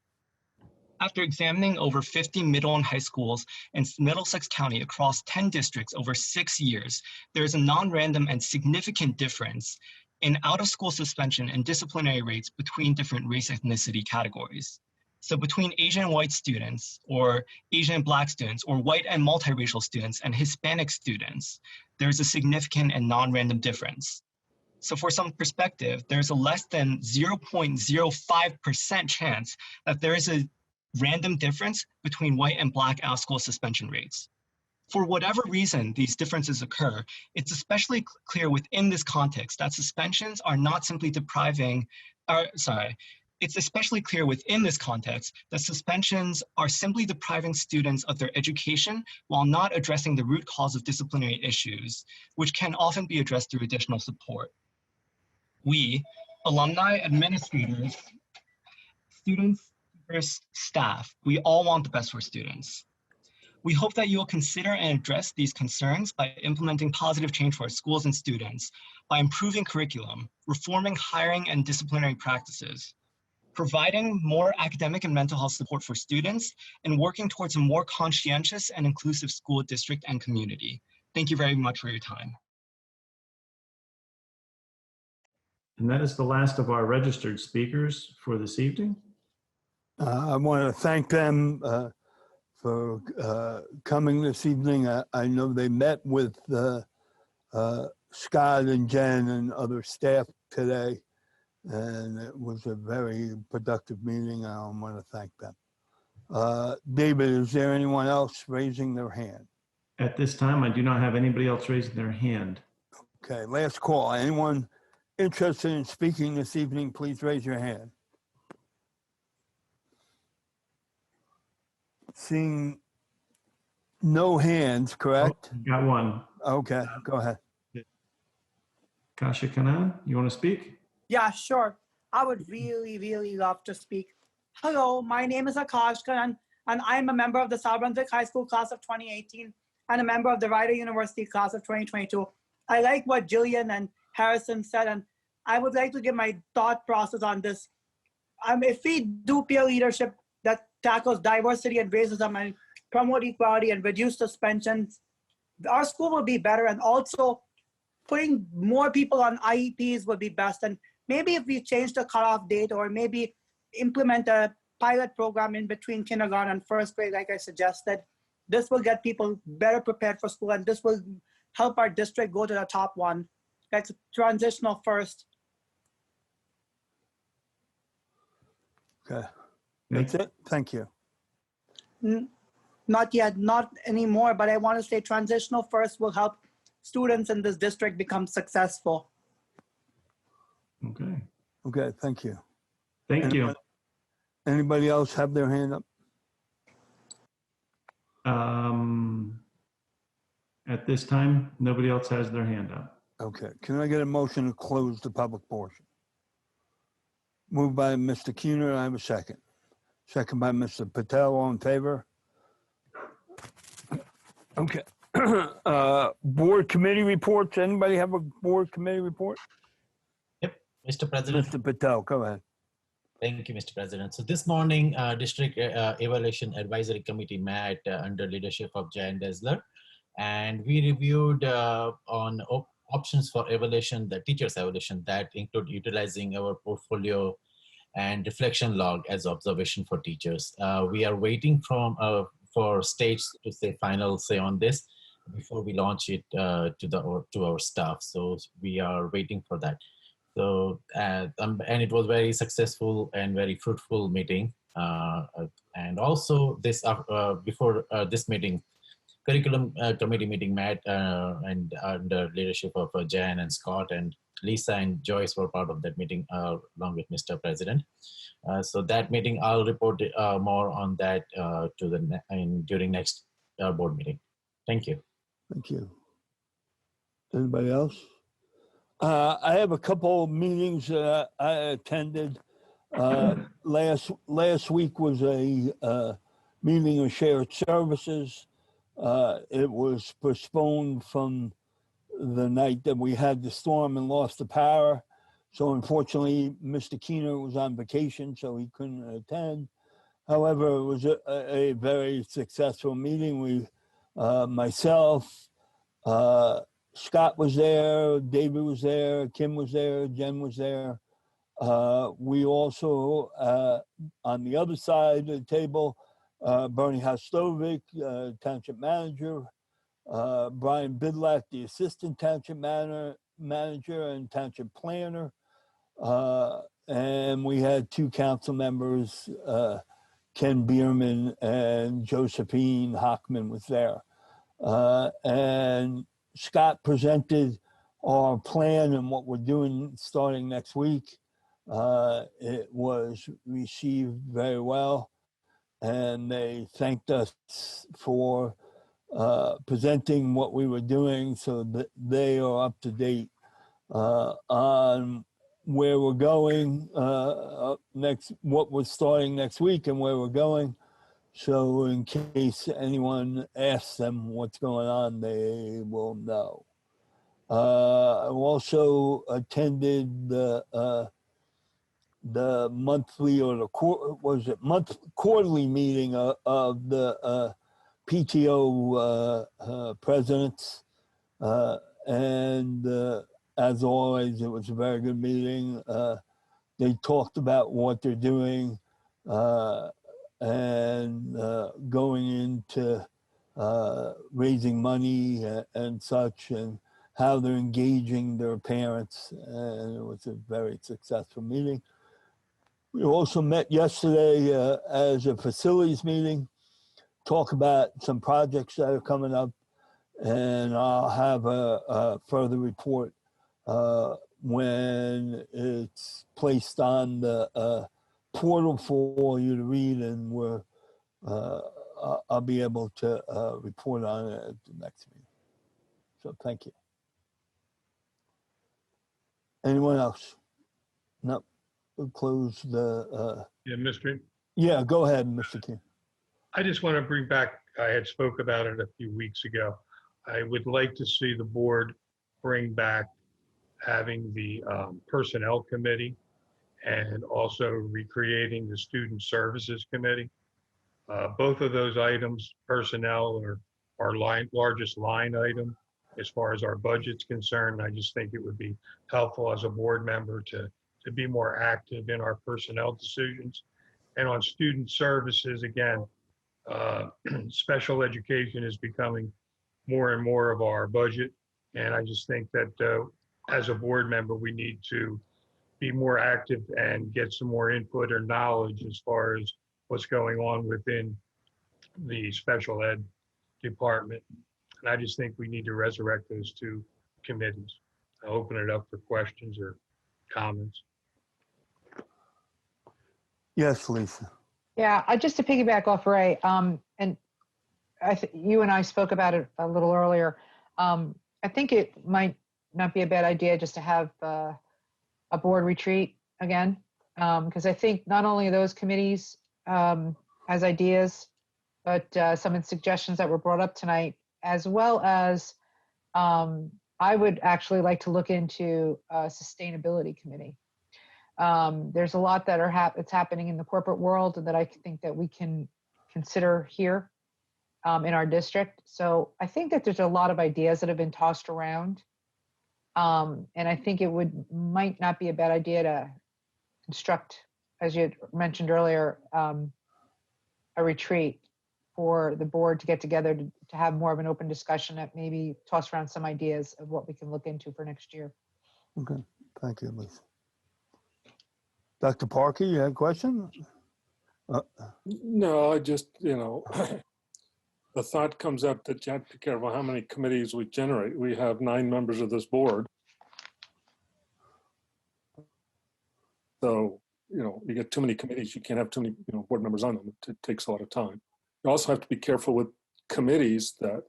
After examining over 50 middle and high schools in Middlesex County across 10 districts over 6 years, there is a non-random and significant difference in out-of-school suspension and disciplinary rates between different race ethnicity categories. So between Asian and white students, or Asian and Black students, or white and multiracial students and Hispanic students, there's a significant and non-random difference. So for some perspective, there's a less than 0.05% chance that there is a random difference between white and Black out-of-school suspension rates. For whatever reason these differences occur, it's especially clear within this context that suspensions are not simply it's especially clear within this context that suspensions are simply depriving students of their education while not addressing the root cause of disciplinary issues, which can often be addressed through additional support. We, alumni, administrators, students, staff, we all want the best for students. We hope that you will consider and address these concerns by implementing positive change for our schools and students, by improving curriculum, reforming hiring and disciplinary practices, providing more academic and mental health support for students, and working towards a more conscientious and inclusive school district and community. Thank you very much for your time. And that is the last of our registered speakers for this evening. I want to thank them for coming this evening. I know they met with Scott and Jen and other staff today, and it was a very productive meeting. I want to thank them. David, is there anyone else raising their hand? At this time, I do not have anybody else raising their hand. Okay, last call. Anyone interested in speaking this evening, please raise your hand. Seeing no hands, correct? Oh, got one. Okay, go ahead. Kasha Kanan, you want to speak? Yeah, sure. I would really love to speak. Hello, my name is Akash Kanan, and I'm a member of the South Brunswick High School class of 2018 and a member of the Rider University class of 2022. I like what Jillian and Harrison said, and I would like to give my thought process on this. If we do peer leadership that tackles diversity and racism and promote equality and reduce suspensions, our school will be better. And also putting more people on IEPs would be best. And maybe if we change the cutoff date, or maybe implement a pilot program in between kindergarten and first grade, like I suggested, this will get people better prepared for school, and this will help our district go to the top one. That's transitional first. Okay, that's it. Thank you. Not yet, not anymore, but I want to say transitional first will help students in this district become successful. Okay. Okay, thank you. Thank you. Anybody else have their hand up? At this time, nobody else has their hand up. Okay, can I get a motion to close the public portion? Moved by Mr. Keener, I have a second. Second by Mr. Patel, all in favor? Okay. Board committee reports, anybody have a board committee report? Yep, Mr. President. Mr. Patel, go ahead. Thank you, Mr. President. So this morning, District Evaluation Advisory Committee met under leadership of Jan Desler, and we reviewed on options for evaluation, the teacher's evaluation, that include utilizing our portfolio and reflection log as observation for teachers. We are waiting for stage to say final say on this before we launch it to our staff. So we are waiting for that. So and it was very successful and very fruitful meeting. And also this before this meeting, curriculum committee meeting met and under leadership of Jan and Scott, and Lisa and Joyce were part of that meeting along with Mr. President. So that meeting, I'll report more on that during next board meeting. Thank you. Thank you. Anybody else? I have a couple of meetings I attended. Last week was a meeting of shared services. It was postponed from the night that we had the storm and lost the power. So unfortunately, Mr. Keener was on vacation, so he couldn't attend. However, it was a very successful meeting. Myself, Scott was there, David was there, Kim was there, Jen was there. We also, on the other side of the table, Bernie Hostovic, township manager, Brian Bidlack, the assistant township manager and township planner. And we had two council members, Ken Bierman and Josephine Hockman was there. And Scott presented our plan and what we're doing starting next week. It was received very well, and they thanked us for presenting what we were doing, so that they are up to date on where we're going next, what we're starting next week and where we're going. So in case anyone asks them what's going on, they will know. I also attended the monthly or the quarterly meeting of the PTO presidents, and as always, it was a very good meeting. They talked about what they're doing and going into raising money and such, and how they're engaging their parents, and it was a very successful meeting. We also met yesterday as a facilities meeting, talk about some projects that are coming up, and I'll have a further report when it's placed on the portal for you to read, and I'll be able to report on it at the next meeting. So thank you. Anyone else? No. We'll close the. Yeah, Mr. Yeah, go ahead, Mr. King. I just want to bring back, I had spoke about it a few weeks ago. I would like to see the board bring back having the personnel committee and also recreating the student services committee. Both of those items, personnel, are our largest line item as far as our budget's concerned. I just think it would be helpful as a board member to be more active in our personnel decisions. And on student services, again, special education is becoming more and more of our budget. And I just think that as a board member, we need to be more active and get some more input or knowledge as far as what's going on within the special ed department. And I just think we need to resurrect those two committees. I'll open it up for questions or comments. Yes, Lisa. Yeah, just to piggyback off Ray, and you and I spoke about it a little earlier. I think it might not be a bad idea just to have a board retreat again, because I think not only those committees has ideas, but some of the suggestions that were brought up tonight, as well as I would actually like to look into a sustainability committee. There's a lot that that's happening in the corporate world that I think that we can consider here in our district. So I think that there's a lot of ideas that have been tossed around. And I think it might not be a bad idea to construct, as you mentioned earlier, a retreat for the board to get together to have more of an open discussion, that maybe toss around some ideas of what we can look into for next year. Okay, thank you, Lisa. Dr. Parker, you had a question? No, I just, the thought comes up that you have to be careful how many committees we generate. We have 9 members of this board. So, you get too many committees, you can't have too many board members on them. It takes a lot of time. You also have to be careful with committees that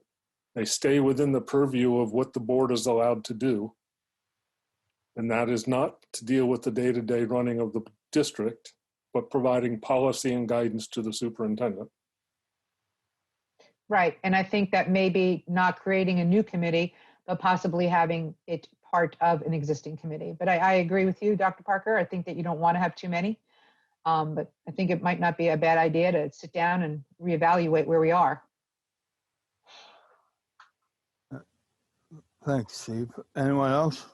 they stay within the purview of what the board is allowed to do. And that is not to deal with the day-to-day running of the district, but providing policy and guidance to the superintendent. Right, and I think that maybe not creating a new committee, but possibly having it part of an existing committee. But I agree with you, Dr. Parker. I think that you don't want to have too many, but I think it might not be a bad idea to sit down and reevaluate where we are. Thanks, Steve. Anyone else?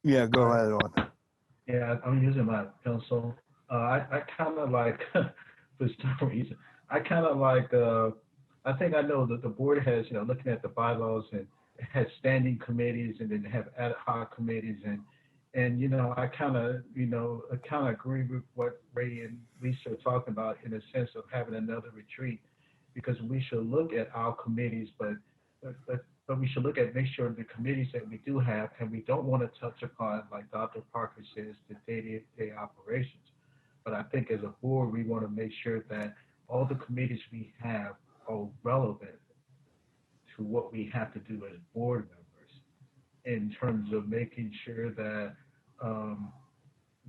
Yeah, go ahead, Arthur. Yeah, I'm using my pencil. I kind of like, for some reason, I kind of like, I think I know that the board has, looking at the bylaws, and it has standing committees, and then they have ad hoc committees, and I kind of agree with what Ray and Lisa are talking about in the sense of having another retreat, because we should look at our committees, but we should make sure the committees that we do have, and we don't want to touch upon, like Dr. Parker says, the day-to-day operations. But I think as a board, we want to make sure that all the committees we have are relevant to what we have to do as board members, in terms of making sure that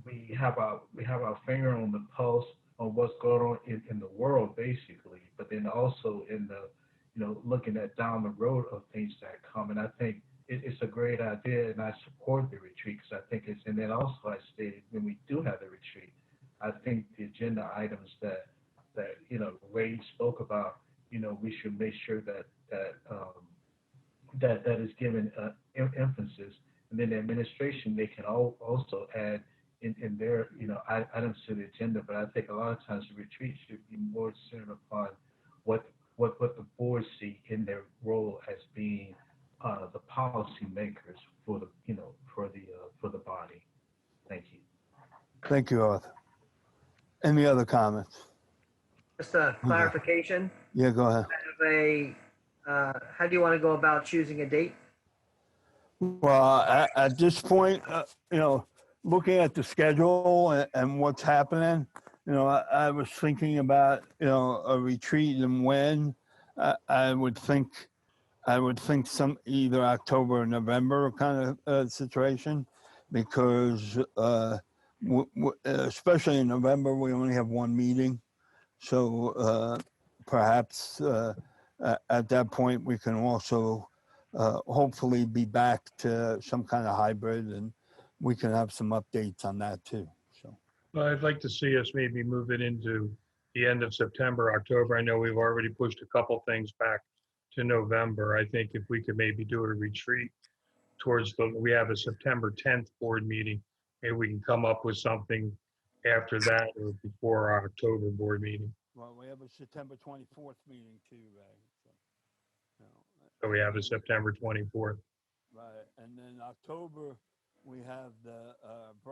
we have our finger on the pulse on what's going on in the world, basically, but then also in the, looking at down the road of things that come. And I think it's a great idea, and I support the retreat because I think it's, and then also I stated when we do have the retreat, I think the agenda items that Ray spoke about, we should make sure that is given emphasis, and then the administration, they can also add in their items to the agenda. But I think a lot of times the retreat should be more centered upon what the boards see in their role as being the policy makers for the for the body. Thank you. Thank you, Arthur. Any other comments? Just a clarification. Yeah, go ahead. How do you want to go about choosing a date? Well, at this point, looking at the schedule and what's happening, I was thinking about, a retreat and when. I would think some either October or November kind of situation, because especially in November, we only have one meeting. So perhaps at that point, we can also hopefully be back to some kind of hybrid, and we can have some updates on that too. So Well, I'd like to see us maybe move it into the end of September, October. I know we've already pushed a couple things back to November. I think if we could maybe do a retreat towards we have a September 10th board meeting, maybe we can come up with something after that or before our October board meeting. Well, we have a September 24th meeting too, right? So we have a September 24th. Right, and then October, we have the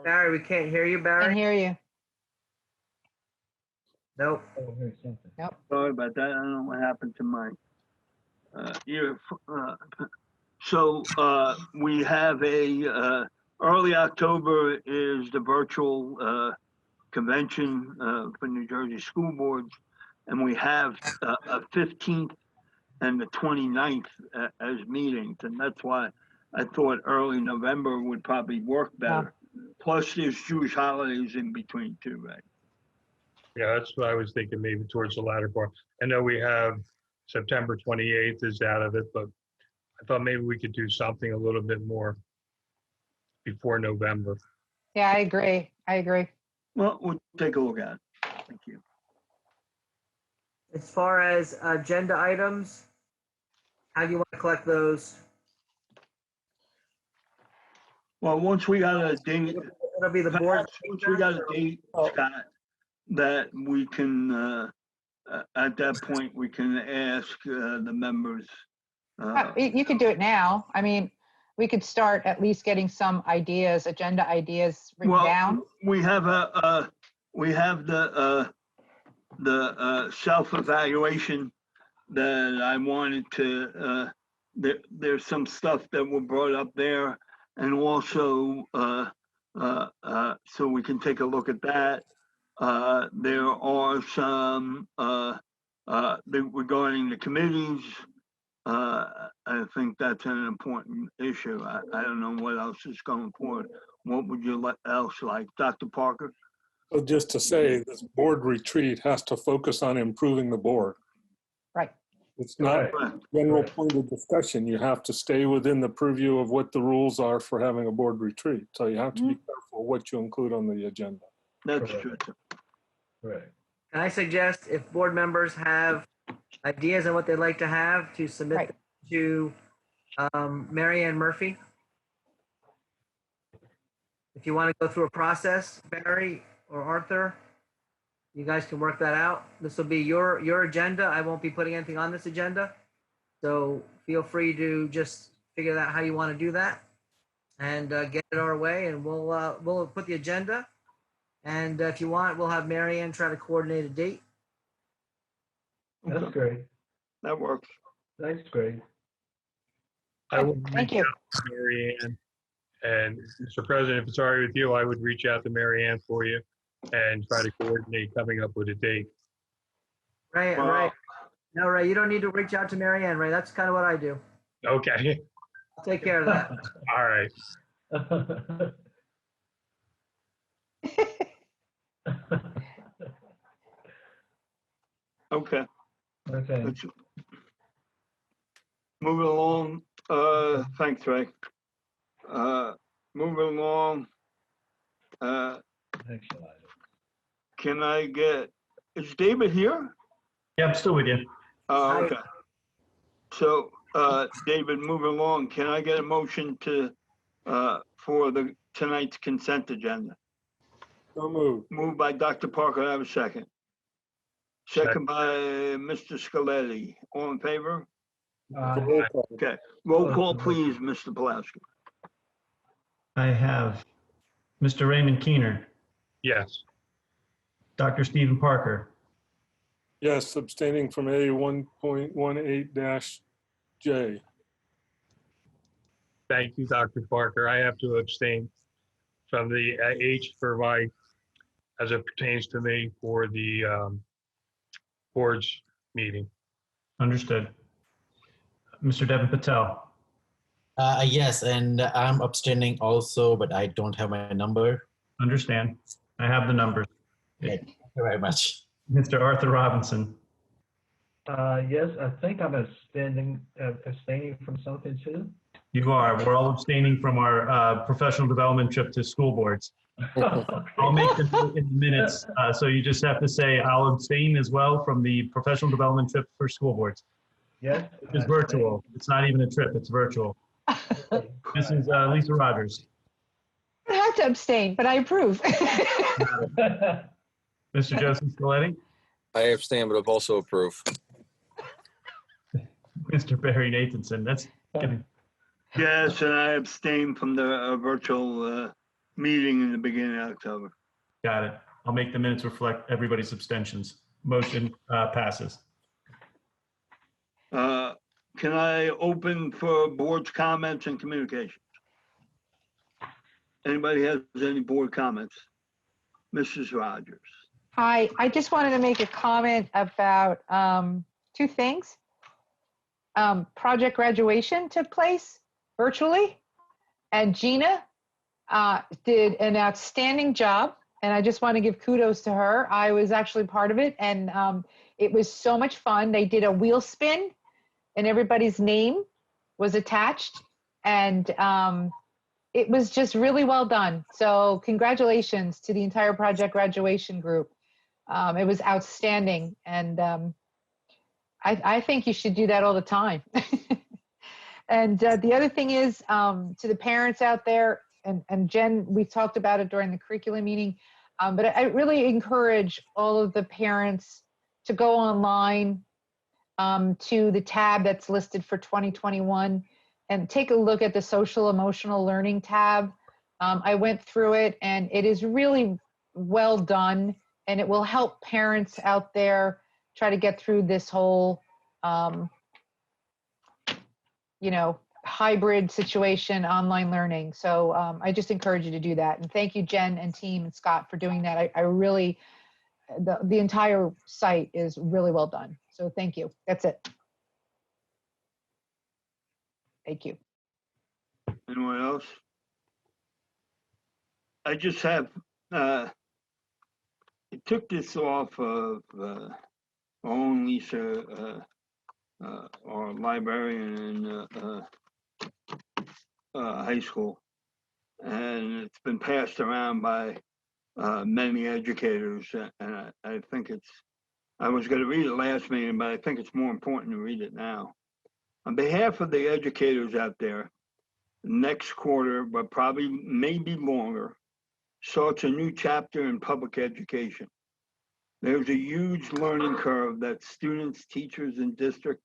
Barry, we can't hear you, Barry. Can hear you. Nope. Nope. Sorry about that. I don't know what happened to my ear. So we have early October is the virtual convention for New Jersey school boards, and we have a 15th and the 29th as meetings, and that's why I thought early November would probably work better. Plus, there's Jewish holidays in between too, right? Yeah, that's what I was thinking, maybe towards the latter part. I know we have September 28th is out of it, but I thought maybe we could do something a little bit more before November. Yeah, I agree. Well, we'll take a look at it. Thank you. As far as agenda items, how do you want to collect those? Well, once we got a date, it'll be the board. Once we got a date, Scott, that we can, at that point, we can ask the members. You could do it now. I mean, we could start at least getting some ideas, agenda ideas written down. We have the self-evaluation that I wanted to, there's some stuff that were brought up there, and also so we can take a look at that. There are some regarding the committees. I think that's an important issue. I don't know what else is going forward. What would you else like, Dr. Parker? So just to say, this board retreat has to focus on improving the board. Right. It's not a general point of discussion. You have to stay within the purview of what the rules are for having a board retreat. So you have to be careful what you include on the agenda. That's true. Right. Can I suggest if board members have ideas on what they'd like to have to submit them to Mary Ann Murphy? If you want to go through a process, Barry or Arthur, you guys can work that out. This will be your agenda. I won't be putting anything on this agenda. So feel free to just figure out how you want to do that and get it our way, and we'll put the agenda. And if you want, we'll have Mary Ann try to coordinate a date. That's great. That works. That's great. I will Thank you. Mary Ann. And Mr. President, if it's all right with you, I would reach out to Mary Ann for you and try to coordinate coming up with a date. Right, right. No, Ray, you don't need to reach out to Mary Ann, Ray. That's kind of what I do. Okay. I'll take care of that. All right. Okay. Okay. Let's move it along. Thanks, Ray. Moving along. Can I get, is David here? Yeah, I'm still with you. Okay. So, David, moving along, can I get a motion to, for tonight's consent agenda? So moved. Moved by Dr. Parker, I have a second. Second by Mr. Scaletti. All in favor? Okay, roll call, please, Mr. Pulaski. I have Mr. Raymond Keener, Yes. Dr. Stephen Parker, Yes, abstaining from A 1.18-J. Thank you, Dr. Parker. I have to abstain from the H for my, as it pertains to me, for the board's meeting. understood. Mr. Devin Patel, Yes, and I'm abstaining also, but I don't have my number. understand. I have the numbers. Okay, thank you very much. Mr. Arthur Robinson, Yes, I think I'm abstaining from something too. you are. We're all abstaining from our professional development trip to school boards. I'll make them in the minutes. So you just have to say, I'll abstain as well from the professional development trip for school boards. Yes. It's virtual. It's not even a trip, it's virtual. This is Lisa Rogers. I have to abstain, but I approve. Mr. Joseph Scaletti, I abstain, but I've also approved. Mr. Barry Nathanson, that's getting, Yes, and I abstain from the virtual meeting in the beginning of October. got it. I'll make the minutes reflect everybody's abstentions. Motion passes. Can I open for board's comments and communications? Anybody has any board comments? Mrs. Rogers. Hi, I just wanted to make a comment about two things. Project graduation took place virtually, and Gina did an outstanding job, and I just want to give kudos to her. I was actually part of it, and it was so much fun. They did a wheel spin, and everybody's name was attached, and it was just really well done. So congratulations to the entire project graduation group. It was outstanding, and I think you should do that all the time. And the other thing is, to the parents out there, and Jen, we talked about it during the curriculum meeting, but I really encourage all of the parents to go online to the tab that's listed for 2021 and take a look at the social emotional learning tab. I went through it, and it is really well done, and it will help parents out there try to get through this whole hybrid situation, online learning. So I just encourage you to do that. And thank you, Jen and team and Scott, for doing that. I really, the entire site is really well done. So thank you. That's it. Thank you. Anyone else? I just have, I took this off of our own Lisa, our librarian in high school, and it's been passed around by many educators, and I think it's, I was going to read it last meeting, but I think it's more important to read it now. On behalf of the educators out there, next quarter, but probably maybe longer, starts a new chapter in public education. There's a huge learning curve that students, teachers, and district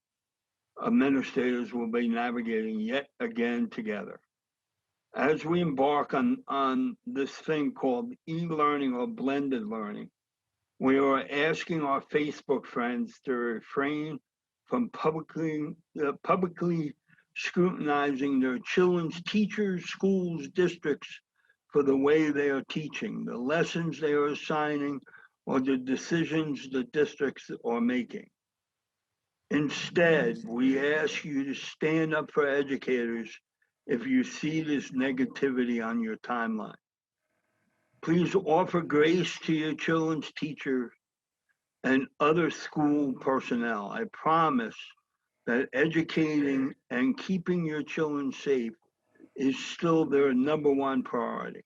administrators will be navigating yet again together. As we embark on this thing called e-learning or blended learning, we are asking our Facebook friends to refrain from publicly scrutinizing their children's teachers, schools, districts for the way they are teaching, the lessons they are assigning, or the decisions the districts are making. Instead, we ask you to stand up for educators if you see this negativity on your timeline. Please offer grace to your children's teachers and other school personnel. I promise that educating and keeping your children safe is still their number one priority.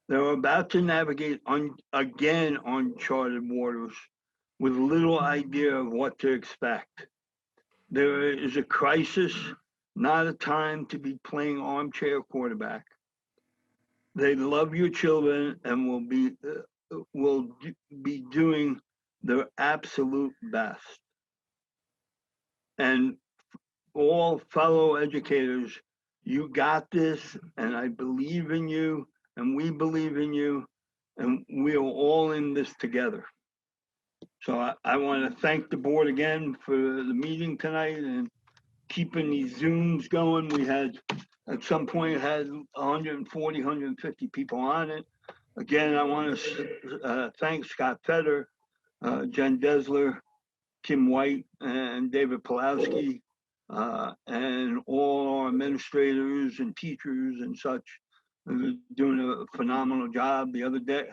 They're about to navigate again uncharted waters with little idea of what to expect. There is a crisis, not a time to be playing armchair quarterback. They love your children and will be doing their absolute best. And all fellow educators, you got this, and I believe in you, and we believe in you, and we are all in this together. So I want to thank the board again for the meeting tonight and keeping these Zooms going. We had, at some point, had 140, 150 people on it. Again, I want to thank Scott Fetter, Jen Desler, Kim White, and David Pulowski, and all our administrators and teachers and such, doing a phenomenal job. The other day,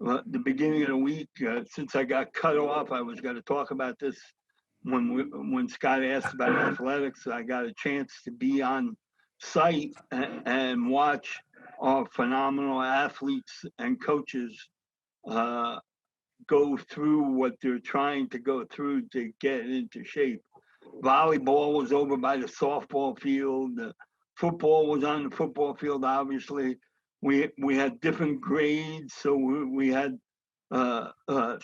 the beginning of the week, since I got cut off, I was going to talk about this when Scott asked about athletics. I got a chance to be on site and watch our phenomenal athletes and coaches go through what they're trying to go through to get into shape. Volleyball was over by the softball field. Football was on the football field, obviously. We had different grades, so we had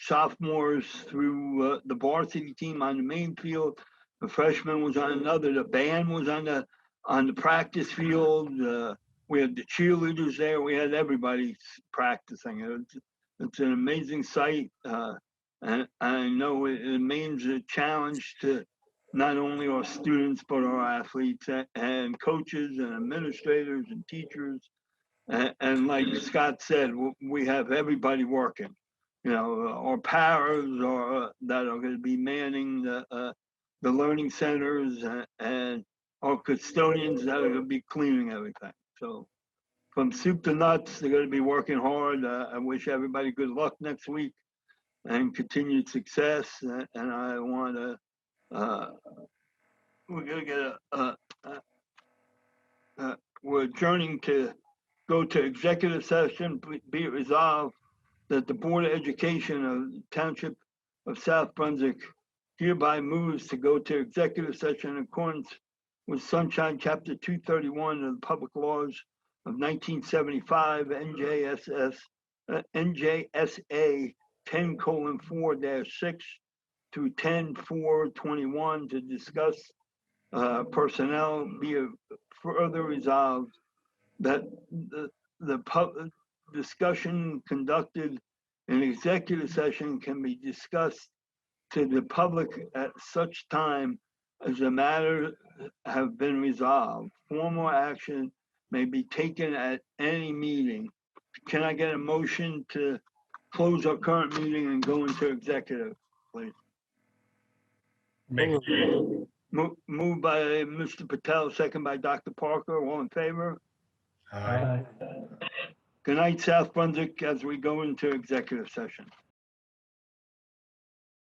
sophomores through the varsity team on the main field. The freshman was on another. The band was on the practice field. We had the cheerleaders there. We had everybody practicing. It's an amazing sight, and I know it remains a challenge to not only our students, but our athletes and coaches and administrators and teachers. And like Scott said, we have everybody working. You know, our paras that are going to be manning the learning centers, and our custodians that are going to be cleaning everything. So from soup to nuts, they're going to be working hard. I wish everybody good luck next week and continued success. And I want to, we're going to get we're adjourning to go to executive session. Be it resolved that the Board of Education of the Township of South Brunswick hereby moves to go to executive session in accordance with Sunshine Chapter 231 of the Public Laws of 1975, NJSA 10:4-6 through 10:421 to discuss personnel. Be it further resolved that the public discussion conducted in executive session can be discussed to the public at such time as the matter have been resolved. Formal action may be taken at any meeting. Can I get a motion to close our current meeting and go into executive, please? Moved by Mr. Patel, second by Dr. Parker. All in favor? Aye. Good night, South Brunswick, as we go into executive session.